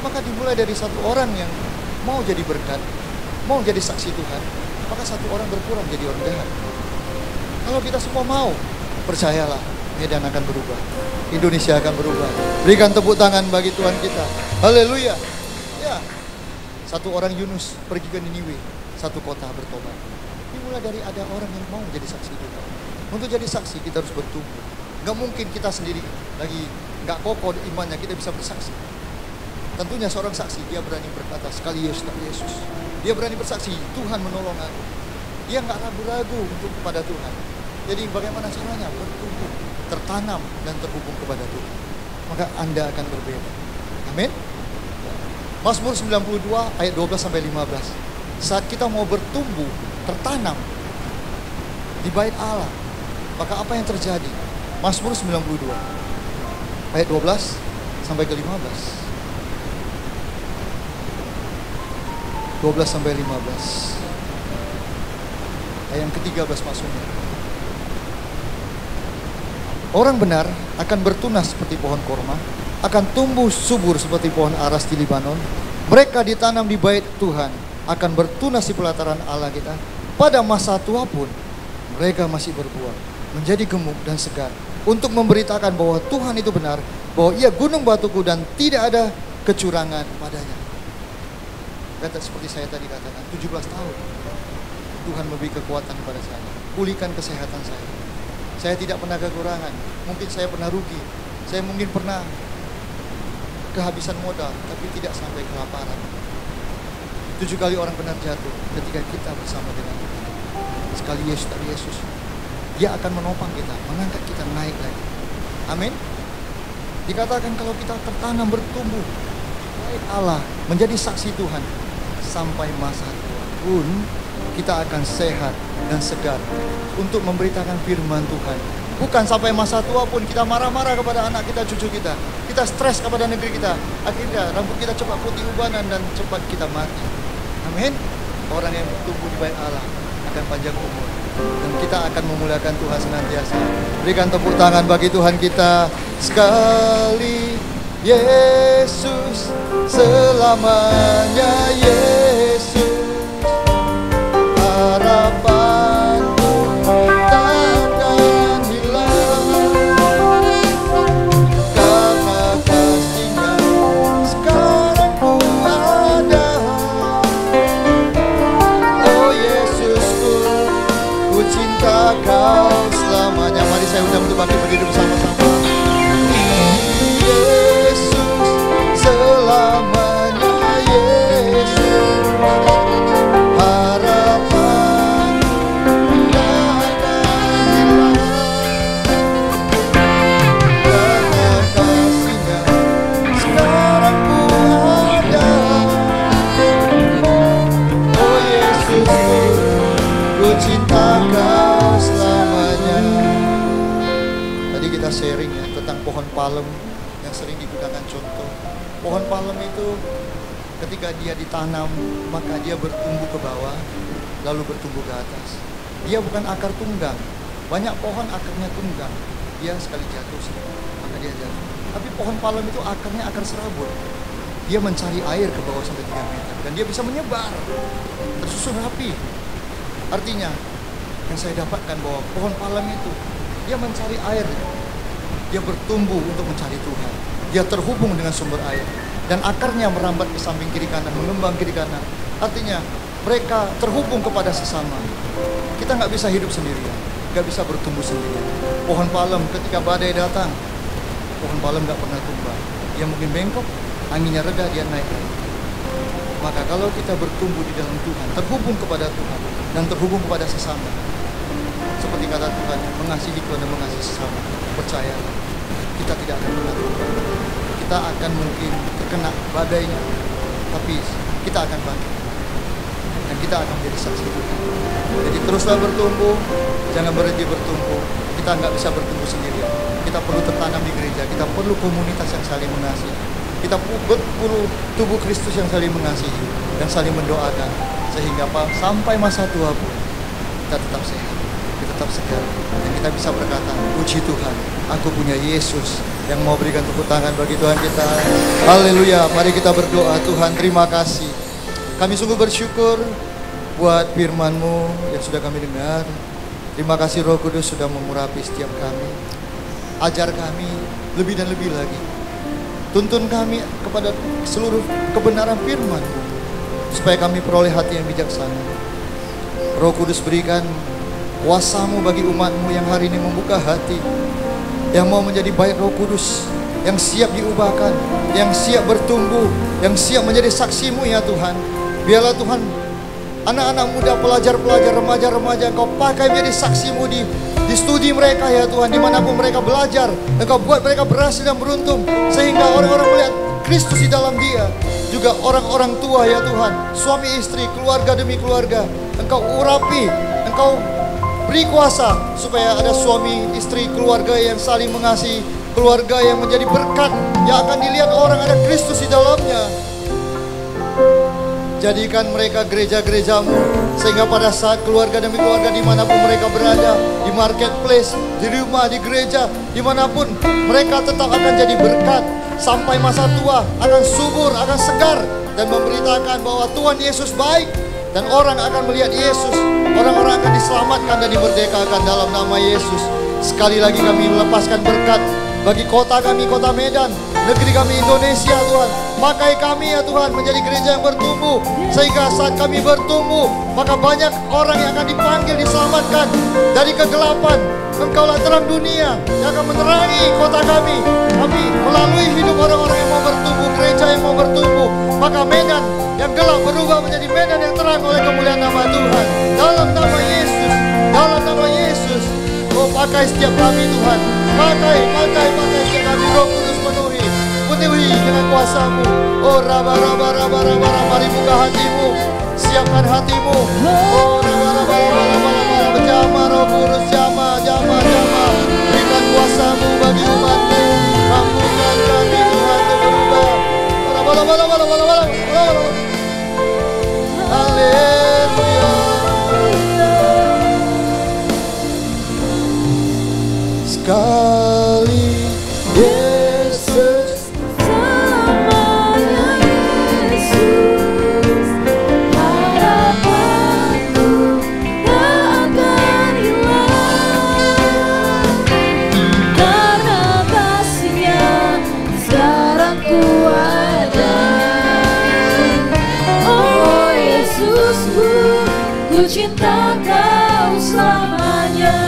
S3: Maka dimulai dari satu orang yang mau jadi berkat, mau jadi saksi Tuhan, maka satu orang berkurang jadi orang jahat. Kalau kita semua mau, percayalah, Medan akan berubah, Indonesia akan berubah. Berikan tepuk tangan bagi Tuhan kita. Haleluya. Ya, satu orang Yunus pergi ke Niniwe, satu kota bertobat. Dimulai dari ada orang yang mau jadi saksi Tuhan. Untuk jadi saksi kita harus bertumbuh. Gak mungkin kita sendiri lagi gak kokoh imannya kita bisa bersaksi. Tentunya seorang saksi dia berani berkata sekali Yesus tak Yesus. Dia berani bersaksi Tuhan menolong aku. Dia gak ragu-ragu untuk kepada Tuhan. Jadi bagaimana caranya? Bertumbuh, tertanam dan terhubung kepada Tuhan. Maka Anda akan berbeda. Amin. Mazmur 92 ayat 12 sampai 15. Saat kita mau bertumbuh, tertanam di bait Allah, maka apa yang terjadi? Mazmur 92 ayat 12 sampai ke 15. 12 sampai 15. Ayat yang ke-13 maksudnya. Orang benar akan bertunas seperti pohon korma, akan tumbuh subur seperti pohon aras di Libanon. Mereka ditanam di bait Tuhan, akan bertunas di pelataran Allah kita. Pada masa tua pun mereka masih berbuah, menjadi gemuk dan segar, untuk memberitakan bahwa Tuhan itu benar, bahwa Ia gunung batuku dan tidak ada kecurangan padanya. Kata seperti saya tadi katakan, 17 tahun Tuhan memberi kekuatan kepada saya, pulihkan kesehatan saya. Saya tidak pernah kekurangan. Mungkin saya pernah rugi, saya mungkin pernah kehabisan modal, tapi tidak sampai kelaparan. 7 kali orang benar jatuh ketika kita bersama dengan Tuhan. Sekali Yesus tak Yesus, Dia akan menopang kita, mengangkat kita naik lagi. Amin. Dikatakan kalau kita tertanam bertumbuh baik Allah, menjadi saksi Tuhan, sampai masa tua pun kita akan sehat dan segar untuk memberitakan firman Tuhan. Bukan sampai masa tua pun kita marah-marah kepada anak kita, cucu kita. Kita stres kepada negeri kita. Akhirnya rambut kita cepat putih ubanan dan cepat kita mati. Amin. Orang yang bertumbuh di bait Allah akan panjang umur, dan kita akan memuliakan Tuhan senantiasa. Berikan tepuk tangan bagi Tuhan kita. Sekali Yesus, selamanya Yesus, harapanku takkan hilang, karena kasih-Nya sekarang ku ada. Oh Yesusku, ku cinta Kau selamanya. Mari saya undang untuk bangkit berdiri bersama-sama. Selamanya Yesus, harapan takkan hilang, karena kasih-Nya sekarang ku ada. Oh Yesusku, ku cinta Kau selamanya. Tadi kita sharing ya tentang pohon palem yang sering digunakan contoh. Pohon palem itu ketika dia ditanam, maka dia bertumbuh ke bawah, lalu bertumbuh ke atas. Dia bukan akar tunggang. Banyak pohon akarnya tunggang, dia sekali jatuh, maka dia jatuh. Tapi pohon palem itu akarnya akar serabut. Dia mencari air ke bawah sampai 3 meter, dan dia bisa menyebar, tersusun rapi. Artinya, yang saya dapatkan bahwa pohon palem itu, dia mencari air. Dia bertumbuh untuk mencari Tuhan. Dia terhubung dengan sumber air, dan akarnya merambat ke samping kiri kanan, mengembang kiri kanan. Artinya mereka terhubung kepada sesama. Kita nggak bisa hidup sendirian, nggak bisa bertumbuh sendirian. Pohon palem ketika badai datang, pohon palem nggak pernah tumbang. Dia mungkin bengkok, anginnya reda, dia naik lagi. Maka kalau kita bertumbuh di dalam Tuhan, terhubung kepada Tuhan dan terhubung kepada sesama, seperti kata Tuhan, mengasihi Tuhan dan mengasihi sesama. Percaya, kita tidak akan pernah berubah. Kita akan mungkin terkena badainya, tapi kita akan bangkit. Dan kita akan menjadi saksi Tuhan. Jadi teruslah bertumbuh, jangan berhenti bertumbuh. Kita nggak bisa bertumbuh sendirian. Kita perlu tertanam di gereja, kita perlu komunitas yang saling mengasihi. Kita perlu tubuh Kristus yang saling mengasihi dan saling mendoakan. Sehingga sampai masa tua pun kita tetap sehat, kita tetap segar. Dan kita bisa berkata, puji Tuhan, aku punya Yesus yang mau berikan tepuk tangan bagi Tuhan kita. Haleluya, mari kita berdoa. Tuhan, terima kasih. Kami sungguh bersyukur buat firman-Mu yang sudah kami dengar. Terima kasih Roh Kudus sudah mengurapi setiap kami. Ajar kami lebih dan lebih lagi. Tuntun kami kepada seluruh kebenaran firman-Mu, supaya kami peroleh hati yang bijaksana. Roh Kudus, berikan kuasa-Mu bagi umat-Mu yang hari ini membuka hati, yang mau menjadi bait Roh Kudus, yang siap diubahkan, yang siap bertumbuh, yang siap menjadi saksi-Mu ya Tuhan. Biarlah Tuhan, anak-anak muda, pelajar-pelajar, remaja-remaja, Engkau pakai menjadi saksi-Mu di studi mereka ya Tuhan, dimanapun mereka belajar. Engkau buat mereka berhasil dan beruntung, sehingga orang-orang melihat Kristus di dalam dia. Juga orang-orang tua ya Tuhan, suami istri, keluarga demi keluarga, Engkau urapi, Engkau beri kuasa supaya ada suami, istri, keluarga yang saling mengasihi, keluarga yang menjadi berkat, yang akan dilihat orang ada Kristus di dalamnya. Jadikan mereka gereja-gereja-Mu, sehingga pada saat keluarga demi keluarga dimanapun mereka berada, di marketplace, di rumah, di gereja, dimanapun mereka tetap akan jadi berkat. Sampai masa tua akan subur, akan segar, dan memberitakan bahwa Tuhan Yesus baik. Dan orang akan melihat Yesus, orang-orang akan diselamatkan dan dimerdekakan dalam nama Yesus. Sekali lagi kami melepaskan berkat bagi kota kami, kota Medan, negeri kami Indonesia Tuhan. Pakai kami ya Tuhan menjadi gereja yang bertumbuh, sehingga saat kami bertumbuh, maka banyak orang yang akan dipanggil, diselamatkan dari kegelapan. Engkaulah terang dunia yang akan menerangi kota kami. Kami melalui hidup orang-orang yang mau bertumbuh, gereja yang mau bertumbuh, maka Medan yang gelap berubah menjadi Medan yang terang oleh kemuliaan nama Tuhan. Dalam nama Yesus, dalam nama Yesus. Oh, pakai setiap kami Tuhan. Pakai setiap kami. Roh Kudus penuhi dengan kuasa-Mu. Oh, raba, mari buka hatimu, siapkan hatimu. Oh, raba, jama Roh Kudus, jama. Berikan kuasa-Mu bagi umat-Mu. Mampukan kami Tuhan untuk berubah. Haleluya. Sekali Yesus,
S2: selamanya Yesus, harapanku tak akan hilang, karena kasih-Nya sekarang ku ada. Oh Yesusku, ku cinta Kau selamanya.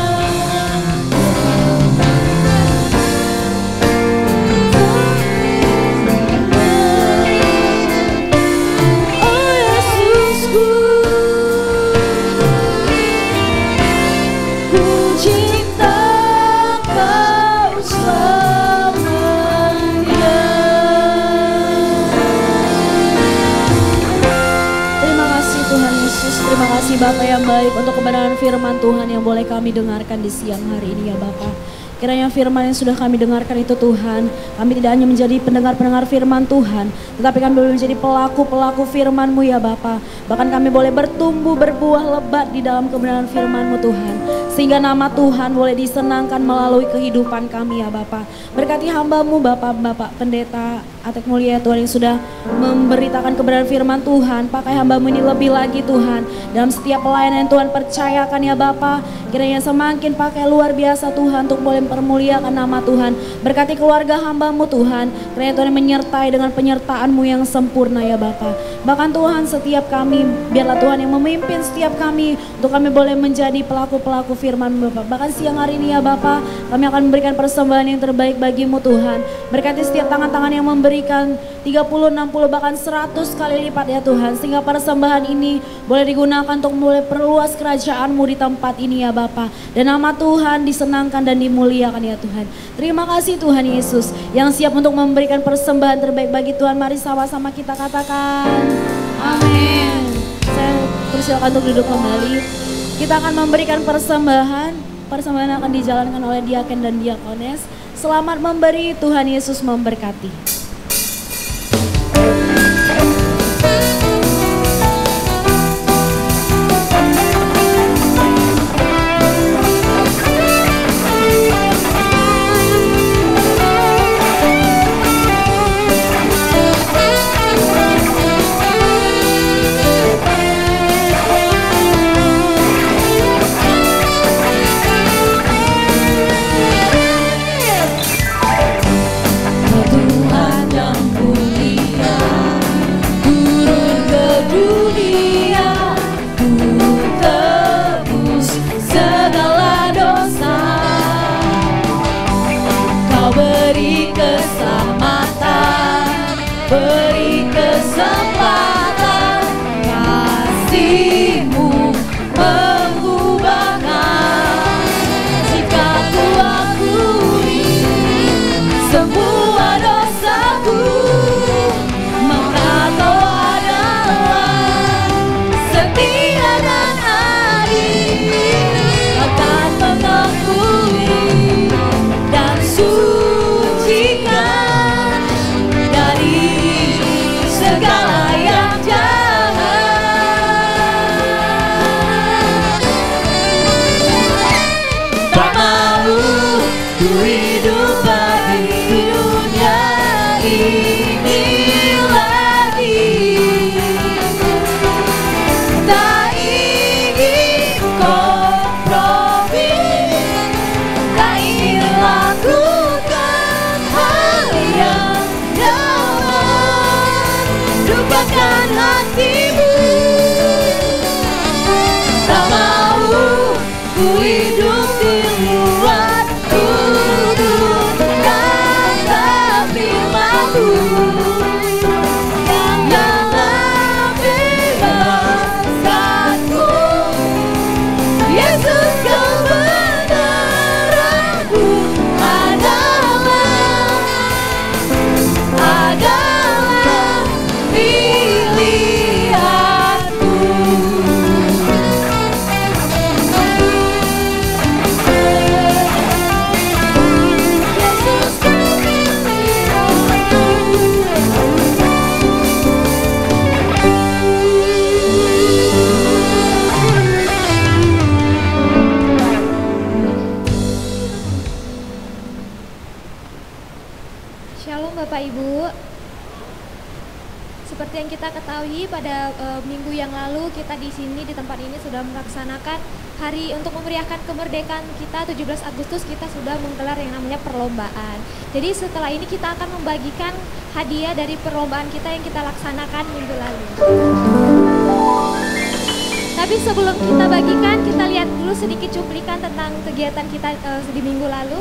S2: Terima kasih Bapak yang baik untuk kebenaran firman Tuhan yang boleh kami dengarkan di siang hari ini ya Bapak. Kiranya firman yang sudah kami dengarkan itu Tuhan, kami tidak hanya menjadi pendengar-pendengar firman Tuhan, tetapi kami boleh menjadi pelaku-pelaku firman-Mu ya Bapa. Bahkan kami boleh bertumbuh berbuah lebat di dalam kebenaran firman-Mu Tuhan, sehingga nama Tuhan boleh disenangkan melalui kehidupan kami ya Bapa. Berkati hamba-Mu Bapak Pendeta Atek Mulia Tuhan yang sudah memberitakan kebenaran firman Tuhan. Pakai hamba-Mu ini lebih lagi Tuhan, dalam setiap pelayanan yang Tuhan percayakan ya Bapa. Kiranya semakin pakai luar biasa Tuhan untuk boleh mempermuliakan nama Tuhan. Berkati keluarga hamba-Mu Tuhan, kiranya Tuhan menyertai dengan penyertaan-Mu yang sempurna ya Bapa. Bahkan Tuhan setiap kami, biarlah Tuhan yang memimpin setiap kami, untuk kami boleh menjadi pelaku-pelaku firman Bapak. Bahkan siang hari ini ya Bapak, kami akan memberikan persembahan yang terbaik bagimu Tuhan. Berkati setiap tangan-tangan yang memberikan 30, 60, bahkan 100 kali lipat ya Tuhan. Sehingga persembahan ini boleh digunakan untuk mulai perluas kerajaan-Mu di tempat ini ya Bapak. Dan nama Tuhan disenangkan dan dimuliakan ya Tuhan. Terima kasih Tuhan Yesus yang siap untuk memberikan persembahan terbaik bagi Tuhan. Mari sama-sama kita katakan amin. Saya persilakan untuk duduk kembali. Kita akan memberikan persembahan. Persembahan akan dijalankan oleh diaken dan diakones. Selamat memberi, Tuhan Yesus memberkati.
S4: Pada minggu yang lalu kita di sini di tempat ini sudah melaksanakan hari untuk memeriahkan kemerdekaan kita 17 Agustus. Kita sudah menggelar yang namanya perlombaan. Jadi setelah ini kita akan membagikan hadiah dari perlombaan kita yang kita laksanakan minggu lalu. Tapi sebelum kita bagikan, kita lihat dulu sedikit cuplikan tentang kegiatan kita di minggu lalu.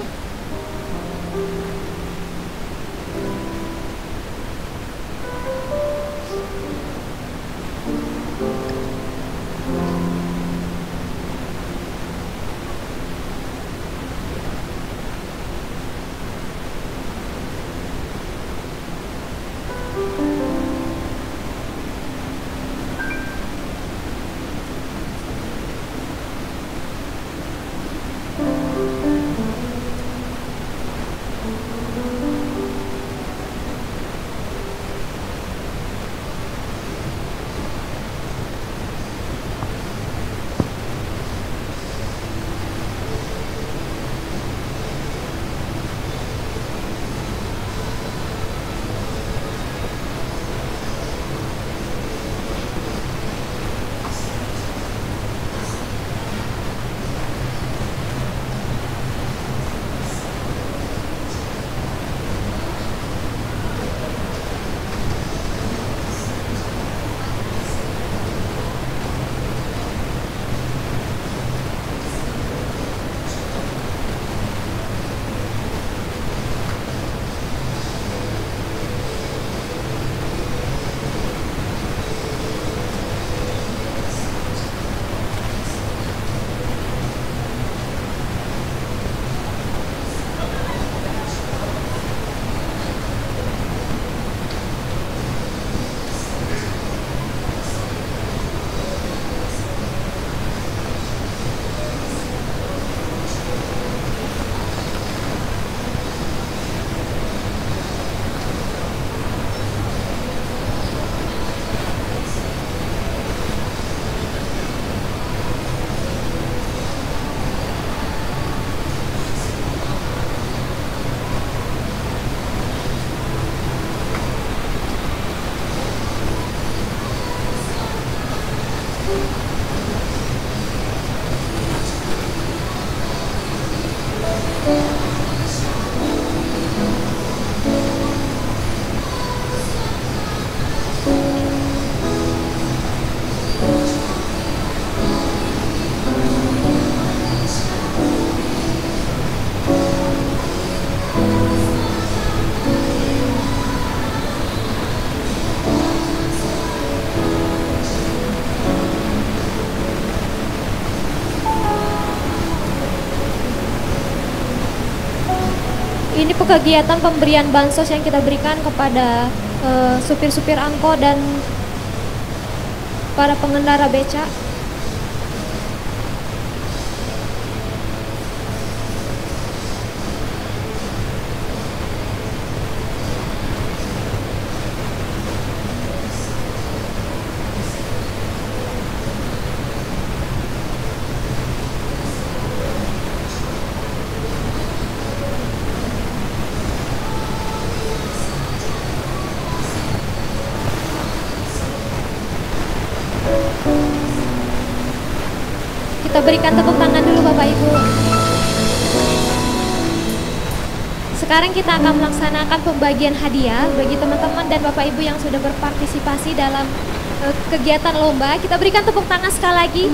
S4: Ini kegiatan pemberian bansos yang kita berikan kepada supir-supir angkot dan para pengendara becak. Kita berikan tepuk tangan dulu Bapak Ibu. Sekarang kita akan melaksanakan pembagian hadiah bagi teman-teman dan Bapak Ibu yang sudah berpartisipasi dalam kegiatan lomba. Kita berikan tepuk tangan sekali lagi.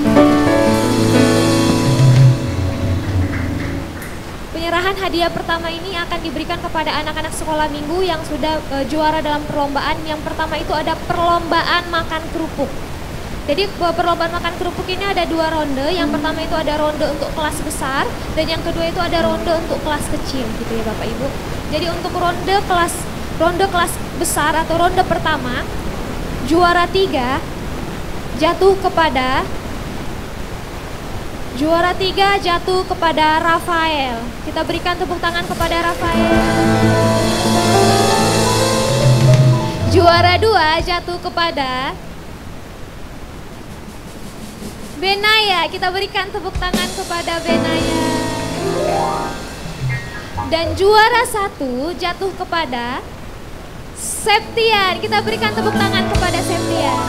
S4: Penyerahan hadiah pertama ini akan diberikan kepada anak-anak sekolah minggu yang sudah juara dalam perlombaan. Yang pertama itu ada perlombaan makan kerupuk. Jadi perlombaan makan kerupuk ini ada 2 ronde. Yang pertama itu ada ronde untuk kelas besar dan yang kedua itu ada ronde untuk kelas kecil gitu ya Bapak Ibu. Jadi untuk ronde kelas besar atau ronde pertama, juara 3 jatuh kepada Rafael. Kita berikan tepuk tangan kepada Rafael. Juara 2 jatuh kepada Benaya. Kita berikan tepuk tangan kepada Benaya. Dan juara 1 jatuh kepada Septian. Kita berikan tepuk tangan kepada Septian.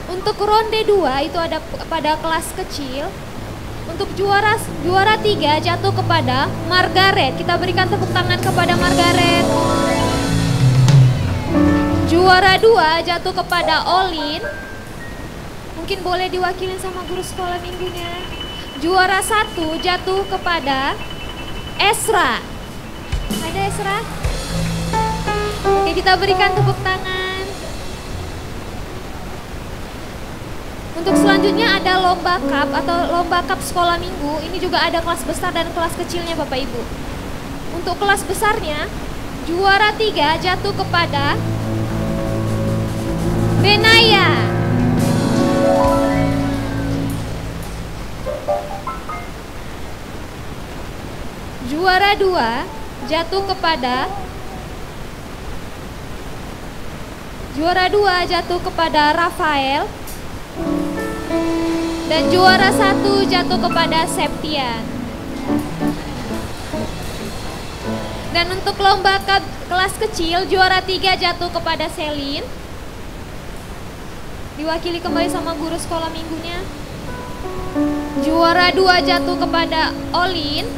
S4: Untuk ronde 2 itu ada pada kelas kecil. Untuk juara 3 jatuh kepada Margaret. Kita berikan tepuk tangan kepada Margaret. Juara 2 jatuh kepada Olin. Mungkin boleh diwakilin sama guru sekolah minggunya. Juara 1 jatuh kepada Esra. Ada Esra? Oke, kita berikan tepuk tangan. Untuk selanjutnya ada lomba cup atau lomba cup sekolah minggu. Ini juga ada kelas besar dan kelas kecilnya Bapak Ibu. Untuk kelas besarnya, juara 3 jatuh kepada Benaya. Juara 2 jatuh kepada Rafael. Dan juara 1 jatuh kepada Septian. Dan untuk lomba kelas kecil, juara 3 jatuh kepada Selin. Diwakili kembali sama guru sekolah minggunya. Juara 2 jatuh kepada Olin.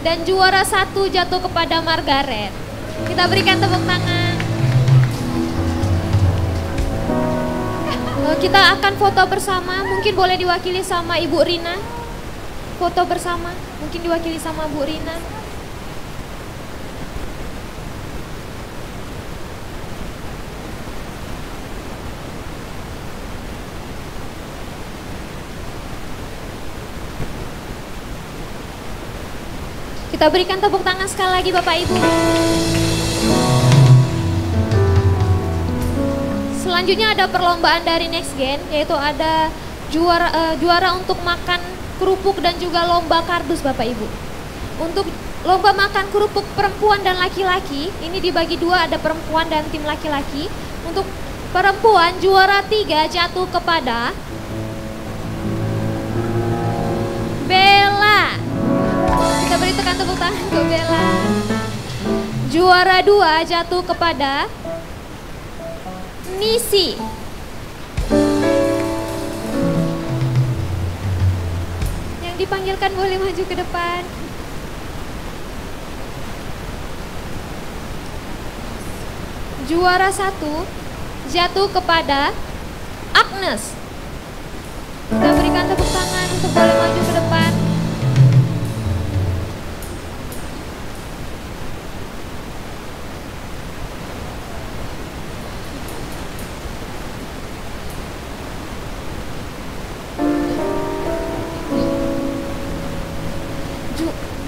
S4: Dan juara 1 jatuh kepada Margaret. Kita berikan tepuk tangan. Kita akan foto bersama. Mungkin boleh diwakili sama Ibu Rina. Foto bersama. Mungkin diwakili sama Bu Rina. Kita berikan tepuk tangan sekali lagi Bapak Ibu. Selanjutnya ada perlombaan dari Next Gen, yaitu ada juara untuk makan kerupuk dan juga lomba kardus Bapak Ibu. Untuk lomba makan kerupuk perempuan dan laki-laki, ini dibagi 2, ada perempuan dan tim laki-laki. Untuk perempuan juara 3 jatuh kepada Bella. Kita beri tekan tepuk tangan ke Bella. Juara 2 jatuh kepada Nisi. Yang dipanggilkan boleh maju ke depan. Juara 1 jatuh kepada Agnes. Kita berikan tepuk tangan untuk boleh maju ke depan.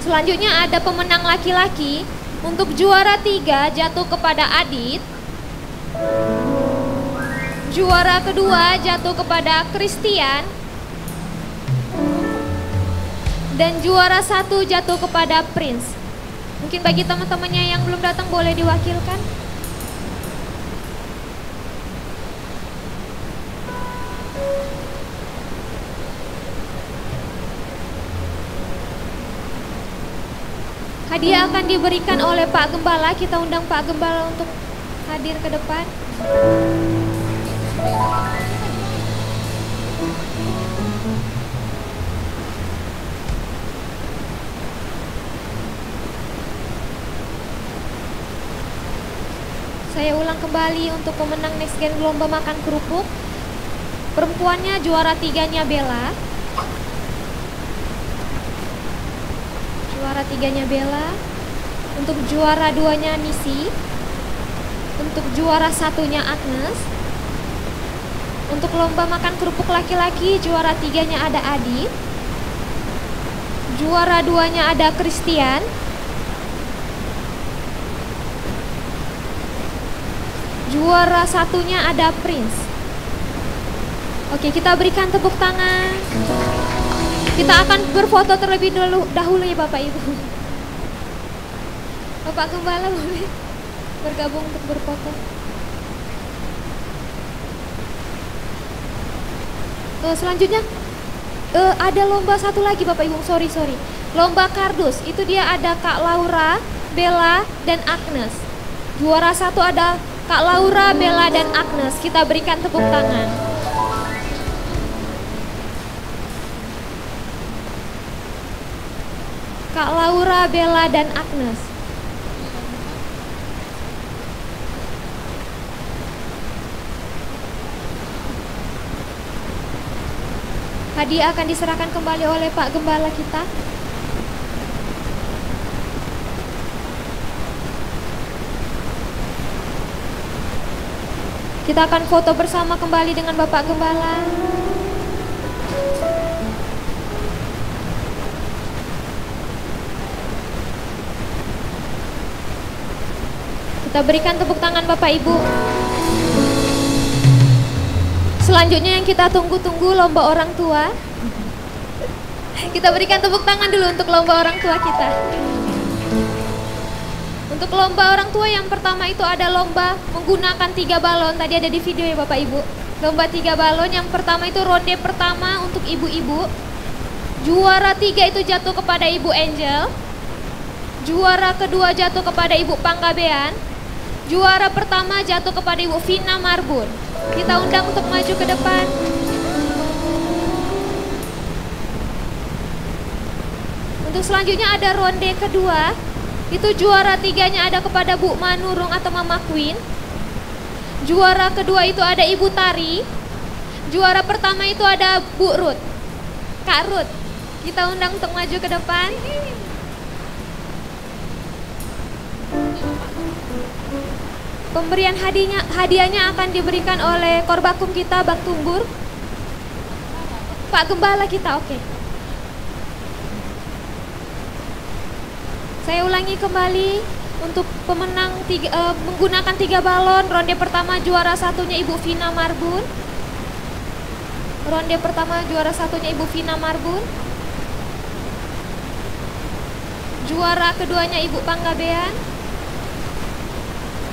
S4: Selanjutnya ada pemenang laki-laki. Untuk juara 3 jatuh kepada Adit. Juara kedua jatuh kepada Christian. Dan juara 1 jatuh kepada Prince. Mungkin bagi teman-temannya yang belum datang boleh diwakilkan. Hadiah akan diberikan oleh Pak Gembala. Kita undang Pak Gembala untuk hadir ke depan. Saya ulang kembali untuk pemenang Next Gen Lomba Makan Kerupuk. Perempuannya juara 3-nya Bella. Juara 3-nya Bella. Untuk juara 2-nya Nisi. Untuk juara 1-nya Agnes. Untuk lomba makan kerupuk laki-laki juara 3-nya ada Adi. Juara 2-nya ada Christian. Juara 1-nya ada Prince. Oke, kita berikan tepuk tangan. Kita akan berfoto terlebih dahulu ya Bapak Ibu. Bapak Gembala boleh bergabung untuk berfoto. Selanjutnya ada lomba satu lagi Bapak Ibu, sorry. Lomba kardus, itu dia ada Kak Laura, Bella, dan Agnes. Juara 1 ada Kak Laura, Bella, dan Agnes. Kita berikan tepuk tangan. Kak Laura, Bella, dan Agnes. Hadiah akan diserahkan kembali oleh Pak Gembala kita. Kita akan foto bersama kembali dengan Bapak Gembala. Kita berikan tepuk tangan Bapak Ibu. Selanjutnya yang kita tunggu-tunggu lomba orang tua. Kita berikan tepuk tangan dulu untuk lomba orang tua kita. Untuk lomba orang tua yang pertama itu ada lomba menggunakan 3 balon. Tadi ada di video ya Bapak Ibu. Lomba 3 balon, yang pertama itu ronde pertama untuk ibu-ibu. Juara 3 itu jatuh kepada Ibu Angel. Juara kedua jatuh kepada Ibu Panggabean. Juara pertama jatuh kepada Ibu Vina Marbun. Kita undang untuk maju ke depan. Untuk selanjutnya ada ronde kedua. Itu juara 3-nya ada kepada Bu Manurung atau Mama Queen. Juara kedua itu ada Ibu Tari. Juara pertama itu ada Bu Ruth, Kak Ruth. Kita undang untuk maju ke depan. Pemberian hadiahnya akan diberikan oleh Korbakum kita, Bang Tumbur. Pak Gembala kita, oke. Saya ulangi kembali untuk pemenang menggunakan 3 balon. Ronde pertama juara 1-nya Ibu Vina Marbun. Ronde pertama juara 1-nya Ibu Vina Marbun. Juara keduanya Ibu Panggabean.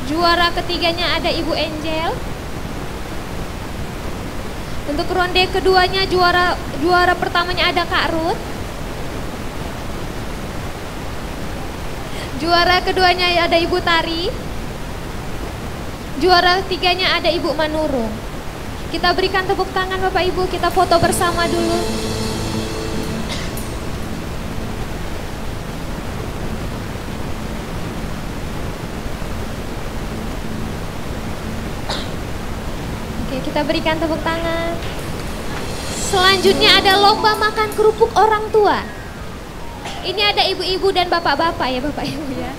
S4: Juara ketiganya ada Ibu Angel. Untuk ronde keduanya juara pertamanya ada Kak Ruth. Juara keduanya ada Ibu Tari. Juara ketiganya ada Ibu Manurung. Kita berikan tepuk tangan Bapak Ibu, kita foto bersama dulu. Kita berikan tepuk tangan. Selanjutnya ada lomba makan kerupuk orang tua. Ini ada ibu-ibu dan bapak-bapak ya Bapak Ibu ya.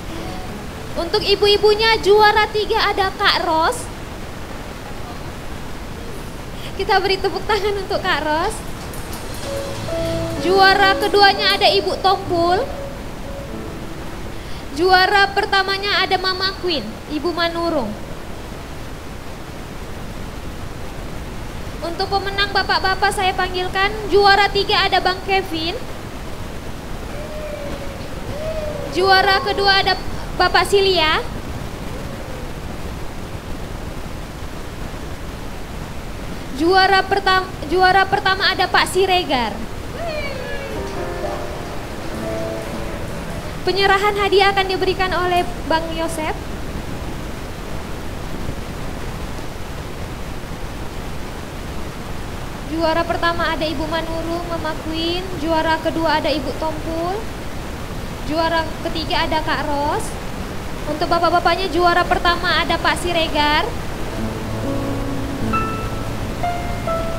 S4: Untuk ibu-ibunya juara 3 ada Kak Ros. Kita beri tepuk tangan untuk Kak Ros. Juara keduanya ada Ibu Tompul. Juara pertamanya ada Mama Queen, Ibu Manurung. Untuk pemenang bapak-bapak saya panggilkan. Juara 3 ada Bang Kevin. Juara kedua ada Bapak Silia. Juara pertama ada Pak Siregar. Penyerahan hadiah akan diberikan oleh Bang Yosef. Juara pertama ada Ibu Manurung, Mama Queen. Juara kedua ada Ibu Tompul. Juara ketiga ada Kak Ros. Untuk bapak-bapaknya juara pertama ada Pak Siregar.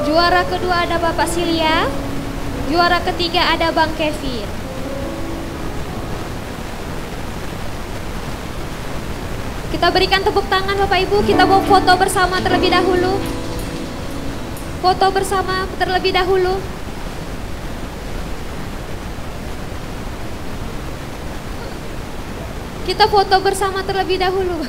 S4: Juara kedua ada Bapak Silia. Juara ketiga ada Bang Kevin. Kita berikan tepuk tangan Bapak Ibu. Kita mau foto bersama terlebih dahulu. Foto bersama terlebih dahulu. Kita foto bersama terlebih dahulu.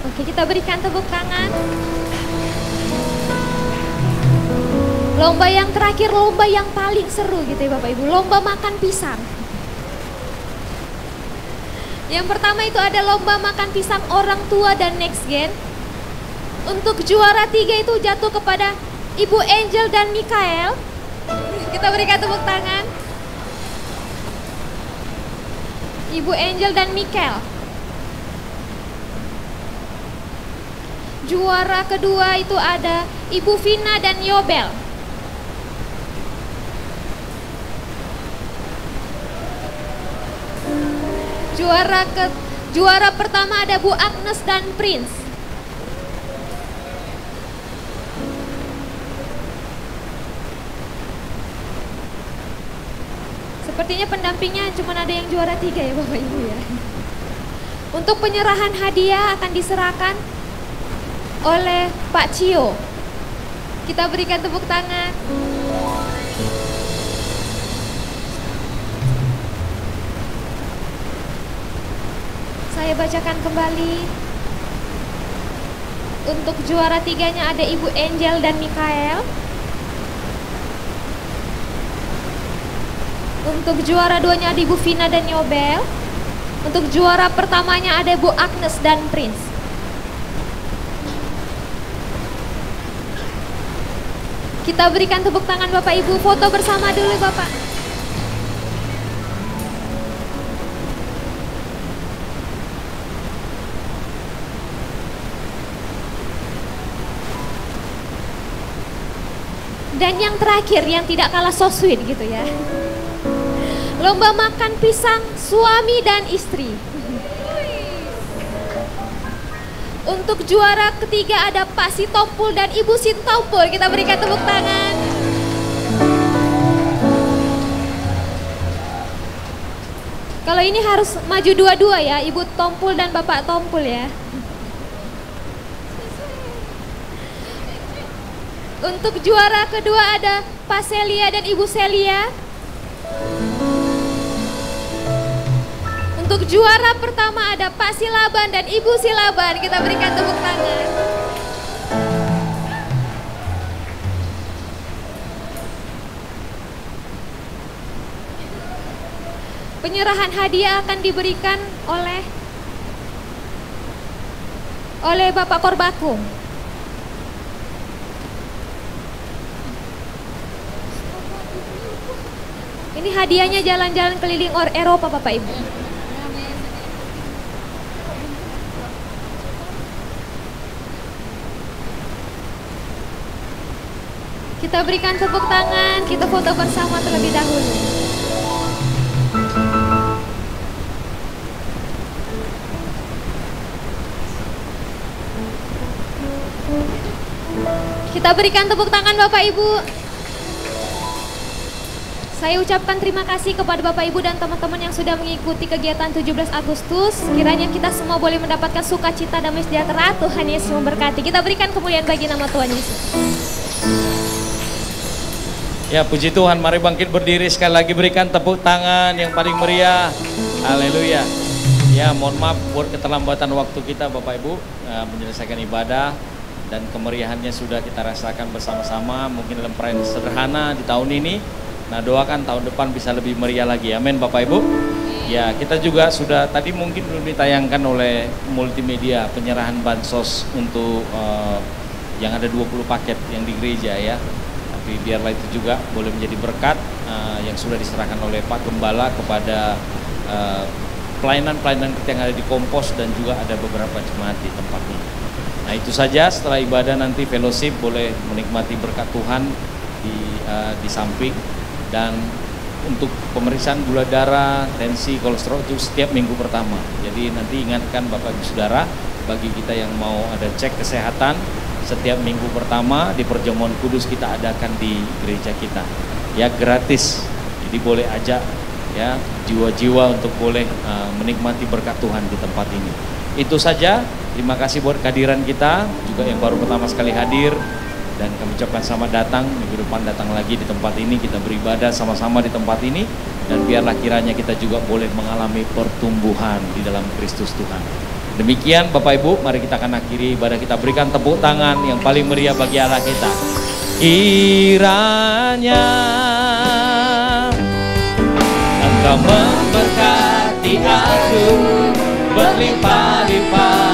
S4: Oke, kita berikan tepuk tangan. Lomba yang terakhir, lomba yang paling seru gitu ya Bapak Ibu. Lomba makan pisang. Yang pertama itu ada lomba makan pisang orang tua dan next gen. Untuk juara 3 itu jatuh kepada Ibu Angel dan Mikael. Kita berikan tepuk tangan. Ibu Angel dan Mikael. Juara kedua itu ada Ibu Vina dan Yobel. Juara pertama ada Bu Agnes dan Prince. Sepertinya pendampingnya cuma ada yang juara 3 ya Bapak Ibu ya. Untuk penyerahan hadiah akan diserahkan oleh Pak Cio. Kita berikan tepuk tangan. Saya bacakan kembali. Untuk juara 3-nya ada Ibu Angel dan Mikael. Untuk juara 2-nya ada Ibu Vina dan Yobel. Untuk juara pertamanya ada Bu Agnes dan Prince. Kita berikan tepuk tangan Bapak Ibu. Foto bersama dulu Bapak. Dan yang terakhir yang tidak kalah so sweet gitu ya. Lomba makan pisang suami dan istri. Untuk juara ketiga ada Pak Sitompul dan Ibu Sitompul. Kita berikan tepuk tangan. Kalau ini harus maju dua-dua ya, Ibu Tompul dan Bapak Tompul ya. Untuk juara kedua ada Pak Celia dan Ibu Celia. Untuk juara pertama ada Pak Silaban dan Ibu Silaban. Kita berikan tepuk tangan. Penyerahan hadiah akan diberikan oleh Bapak Korbakum. Ini hadiahnya jalan-jalan keliling Eropa Bapak Ibu. Kita berikan tepuk tangan, kita foto bersama terlebih dahulu. Kita berikan tepuk tangan Bapak Ibu. Saya ucapkan terima kasih kepada Bapak Ibu dan teman-teman yang sudah mengikuti kegiatan 17 Agustus. Kiranya kita semua boleh mendapatkan sukacita, damai sejahtera. Tuhan Yesus memberkati. Kita berikan kemuliaan bagi nama Tuhan Yesus.
S5: Ya, puji Tuhan, mari bangkit berdiri sekali lagi, berikan tepuk tangan yang paling meriah. Haleluya. Ya, mohon maaf buat keterlambatan waktu kita Bapak Ibu menyelesaikan ibadah, dan kemeriahannya sudah kita rasakan bersama-sama, mungkin dalam perayaan sederhana di tahun ini. Nah, doakan tahun depan bisa lebih meriah lagi. Amin Bapak Ibu. Ya, kita juga sudah tadi mungkin belum ditayangkan oleh multimedia penyerahan bansos untuk yang ada 20 paket yang di gereja ya. Tapi biarlah itu juga boleh menjadi berkat yang sudah diserahkan oleh Pak Gembala kepada pelayanan-pelayanan kita yang ada di Kompos, dan juga ada beberapa jemaat di tempat ini. Nah, itu saja. Setelah ibadah nanti fellowship, boleh menikmati berkat Tuhan di samping. Dan untuk pemeriksaan gula darah, tensi, kolesterol itu setiap minggu pertama. Jadi nanti ingatkan Bapak Ibu Saudara, bagi kita yang mau ada cek kesehatan setiap minggu pertama di Perjamuan Kudus kita adakan di gereja kita. Ya, gratis. Jadi boleh ajak ya jiwa-jiwa untuk boleh menikmati berkat Tuhan di tempat ini. Itu saja. Terima kasih buat kehadiran kita, juga yang baru pertama sekali hadir. Dan kami ucapkan selamat datang, minggu depan datang lagi di tempat ini, kita beribadah sama-sama di tempat ini. Dan biarlah kiranya kita juga boleh mengalami pertumbuhan di dalam Kristus Tuhan. Demikian Bapak Ibu, mari kita akan akhiri ibadah kita, berikan tepuk tangan yang paling meriah bagi Allah kita. Kiranya Engkau memberkati aku berlimpah-limpah,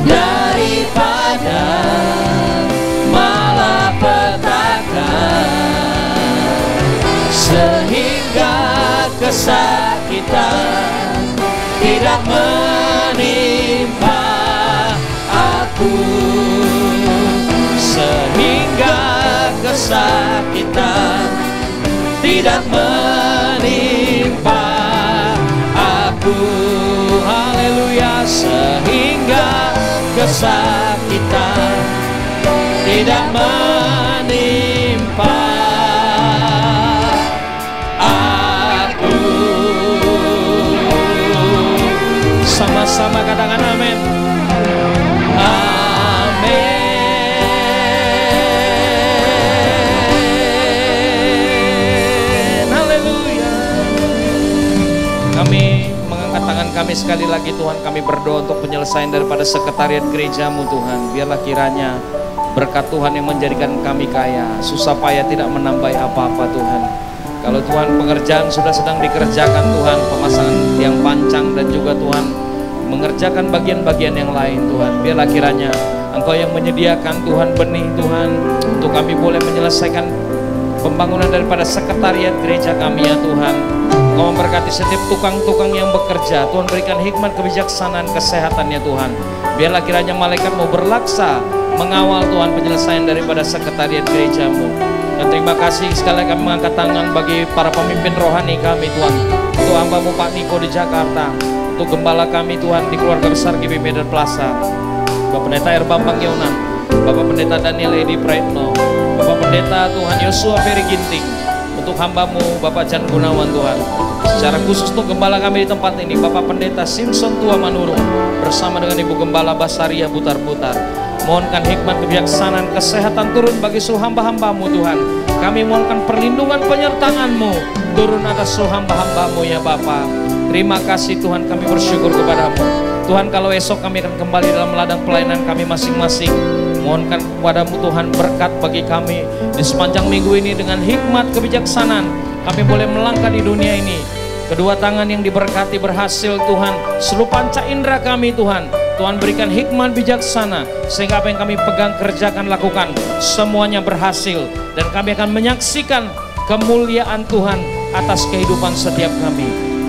S5: daripada malapetaka, sehingga kesakitan tidak menimpa aku, sehingga kesakitan tidak menimpa aku. Haleluya. Sehingga kesakitan tidak menimpa aku. Sama-sama katakan amin. Amin. Haleluya. Kami mengangkat tangan kami sekali lagi Tuhan, kami berdoa untuk penyelesaian daripada sekretariat gerejamu Tuhan. Biarlah kiranya berkat Tuhan yang menjadikan kami kaya, susah payah tidak menambah apa-apa Tuhan. Kalau Tuhan pekerjaan sudah sedang dikerjakan Tuhan, pemasangan yang pancang dan juga Tuhan mengerjakan bagian-bagian yang lain Tuhan. Biarlah kiranya Engkau yang menyediakan Tuhan benih Tuhan, untuk kami boleh menyelesaikan pembangunan daripada sekretariat gereja kami ya Tuhan. Engkau memberkati setiap tukang-tukang yang bekerja. Tuhan berikan hikmat, kebijaksanaan, kesehatan ya Tuhan. Biarlah kiranya malaikat mau berlaksa mengawal Tuhan penyelesaian daripada sekretariat gerejamu. Dan terima kasih sekali lagi kami mengangkat tangan bagi para pemimpin rohani kami Tuhan. Untuk hamba-Mu Pak Niko di Jakarta, untuk gembala kami Tuhan di keluarga besar GBB dan Plaza, Bapak Pendeta Erbambang Yonan, Bapak Pendeta Daniel Edi Praetno, Bapak Pendeta Tuhan Yosua Ferry Ginting, untuk hamba-Mu Bapak Jan Gunawan Tuhan. Secara khusus untuk gembala kami di tempat ini, Bapak Pendeta Simpson Tua Manurung bersama dengan Ibu Gembala Basaria Butar-Butar. Mohonkan hikmat, kebijaksanaan, kesehatan turun bagi seluruh hamba-hamba-Mu Tuhan. Kami mohonkan perlindungan penyertaan-Mu turun atas seluruh hamba-hamba-Mu ya Bapa. Terima kasih Tuhan, kami bersyukur kepada-Mu. Tuhan, kalau esok kami akan kembali dalam ladang pelayanan kami masing-masing, mohonkan kepada-Mu Tuhan berkat bagi kami di sepanjang minggu ini. Dengan hikmat kebijaksanaan kami boleh melangkah di dunia ini. Kedua tangan yang diberkati berhasil Tuhan. Seluruh panca indera kami Tuhan, Tuhan berikan hikmat bijaksana, sehingga apa yang kami pegang, kerjakan, lakukan, semuanya berhasil. Dan kami akan menyaksikan kemuliaan Tuhan atas kehidupan setiap kami.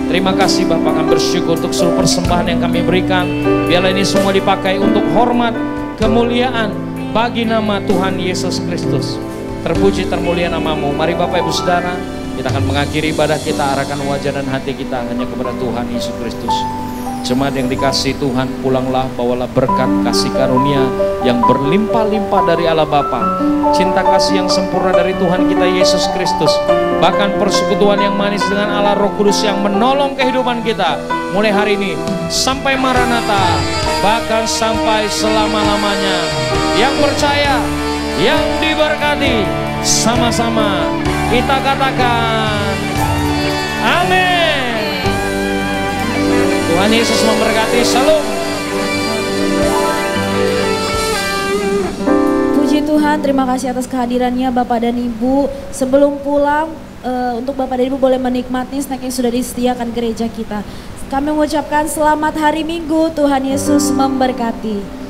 S5: Terima kasih Bapak, kami bersyukur untuk seluruh persembahan yang kami berikan. Biarlah ini semua dipakai untuk hormat, kemuliaan bagi nama Tuhan Yesus Kristus. Terpuji termulia namamu. Mari Bapak Ibu Saudara, kita akan mengakhiri ibadah kita, arahkan wajah dan hati kita hanya kepada Tuhan Yesus Kristus. Jemaat yang dikasihi Tuhan, pulanglah, bawalah berkat kasih karunia yang berlimpah-limpah dari Allah Bapa, cinta kasih yang sempurna dari Tuhan kita Yesus Kristus, bahkan persekutuan yang manis dengan Allah Roh Kudus yang menolong kehidupan kita mulai hari ini sampai Maranatha, bahkan sampai selama-lamanya. Yang percaya, yang diberkati, sama-sama kita katakan amin. Tuhan Yesus memberkati. Shalom.
S2: Puji Tuhan, terima kasih atas kehadirannya Bapak dan Ibu. Sebelum pulang, untuk Bapak dan Ibu boleh menikmati snack yang sudah disediakan gereja kita. Kami mengucapkan selamat hari Minggu, Tuhan Yesus memberkati.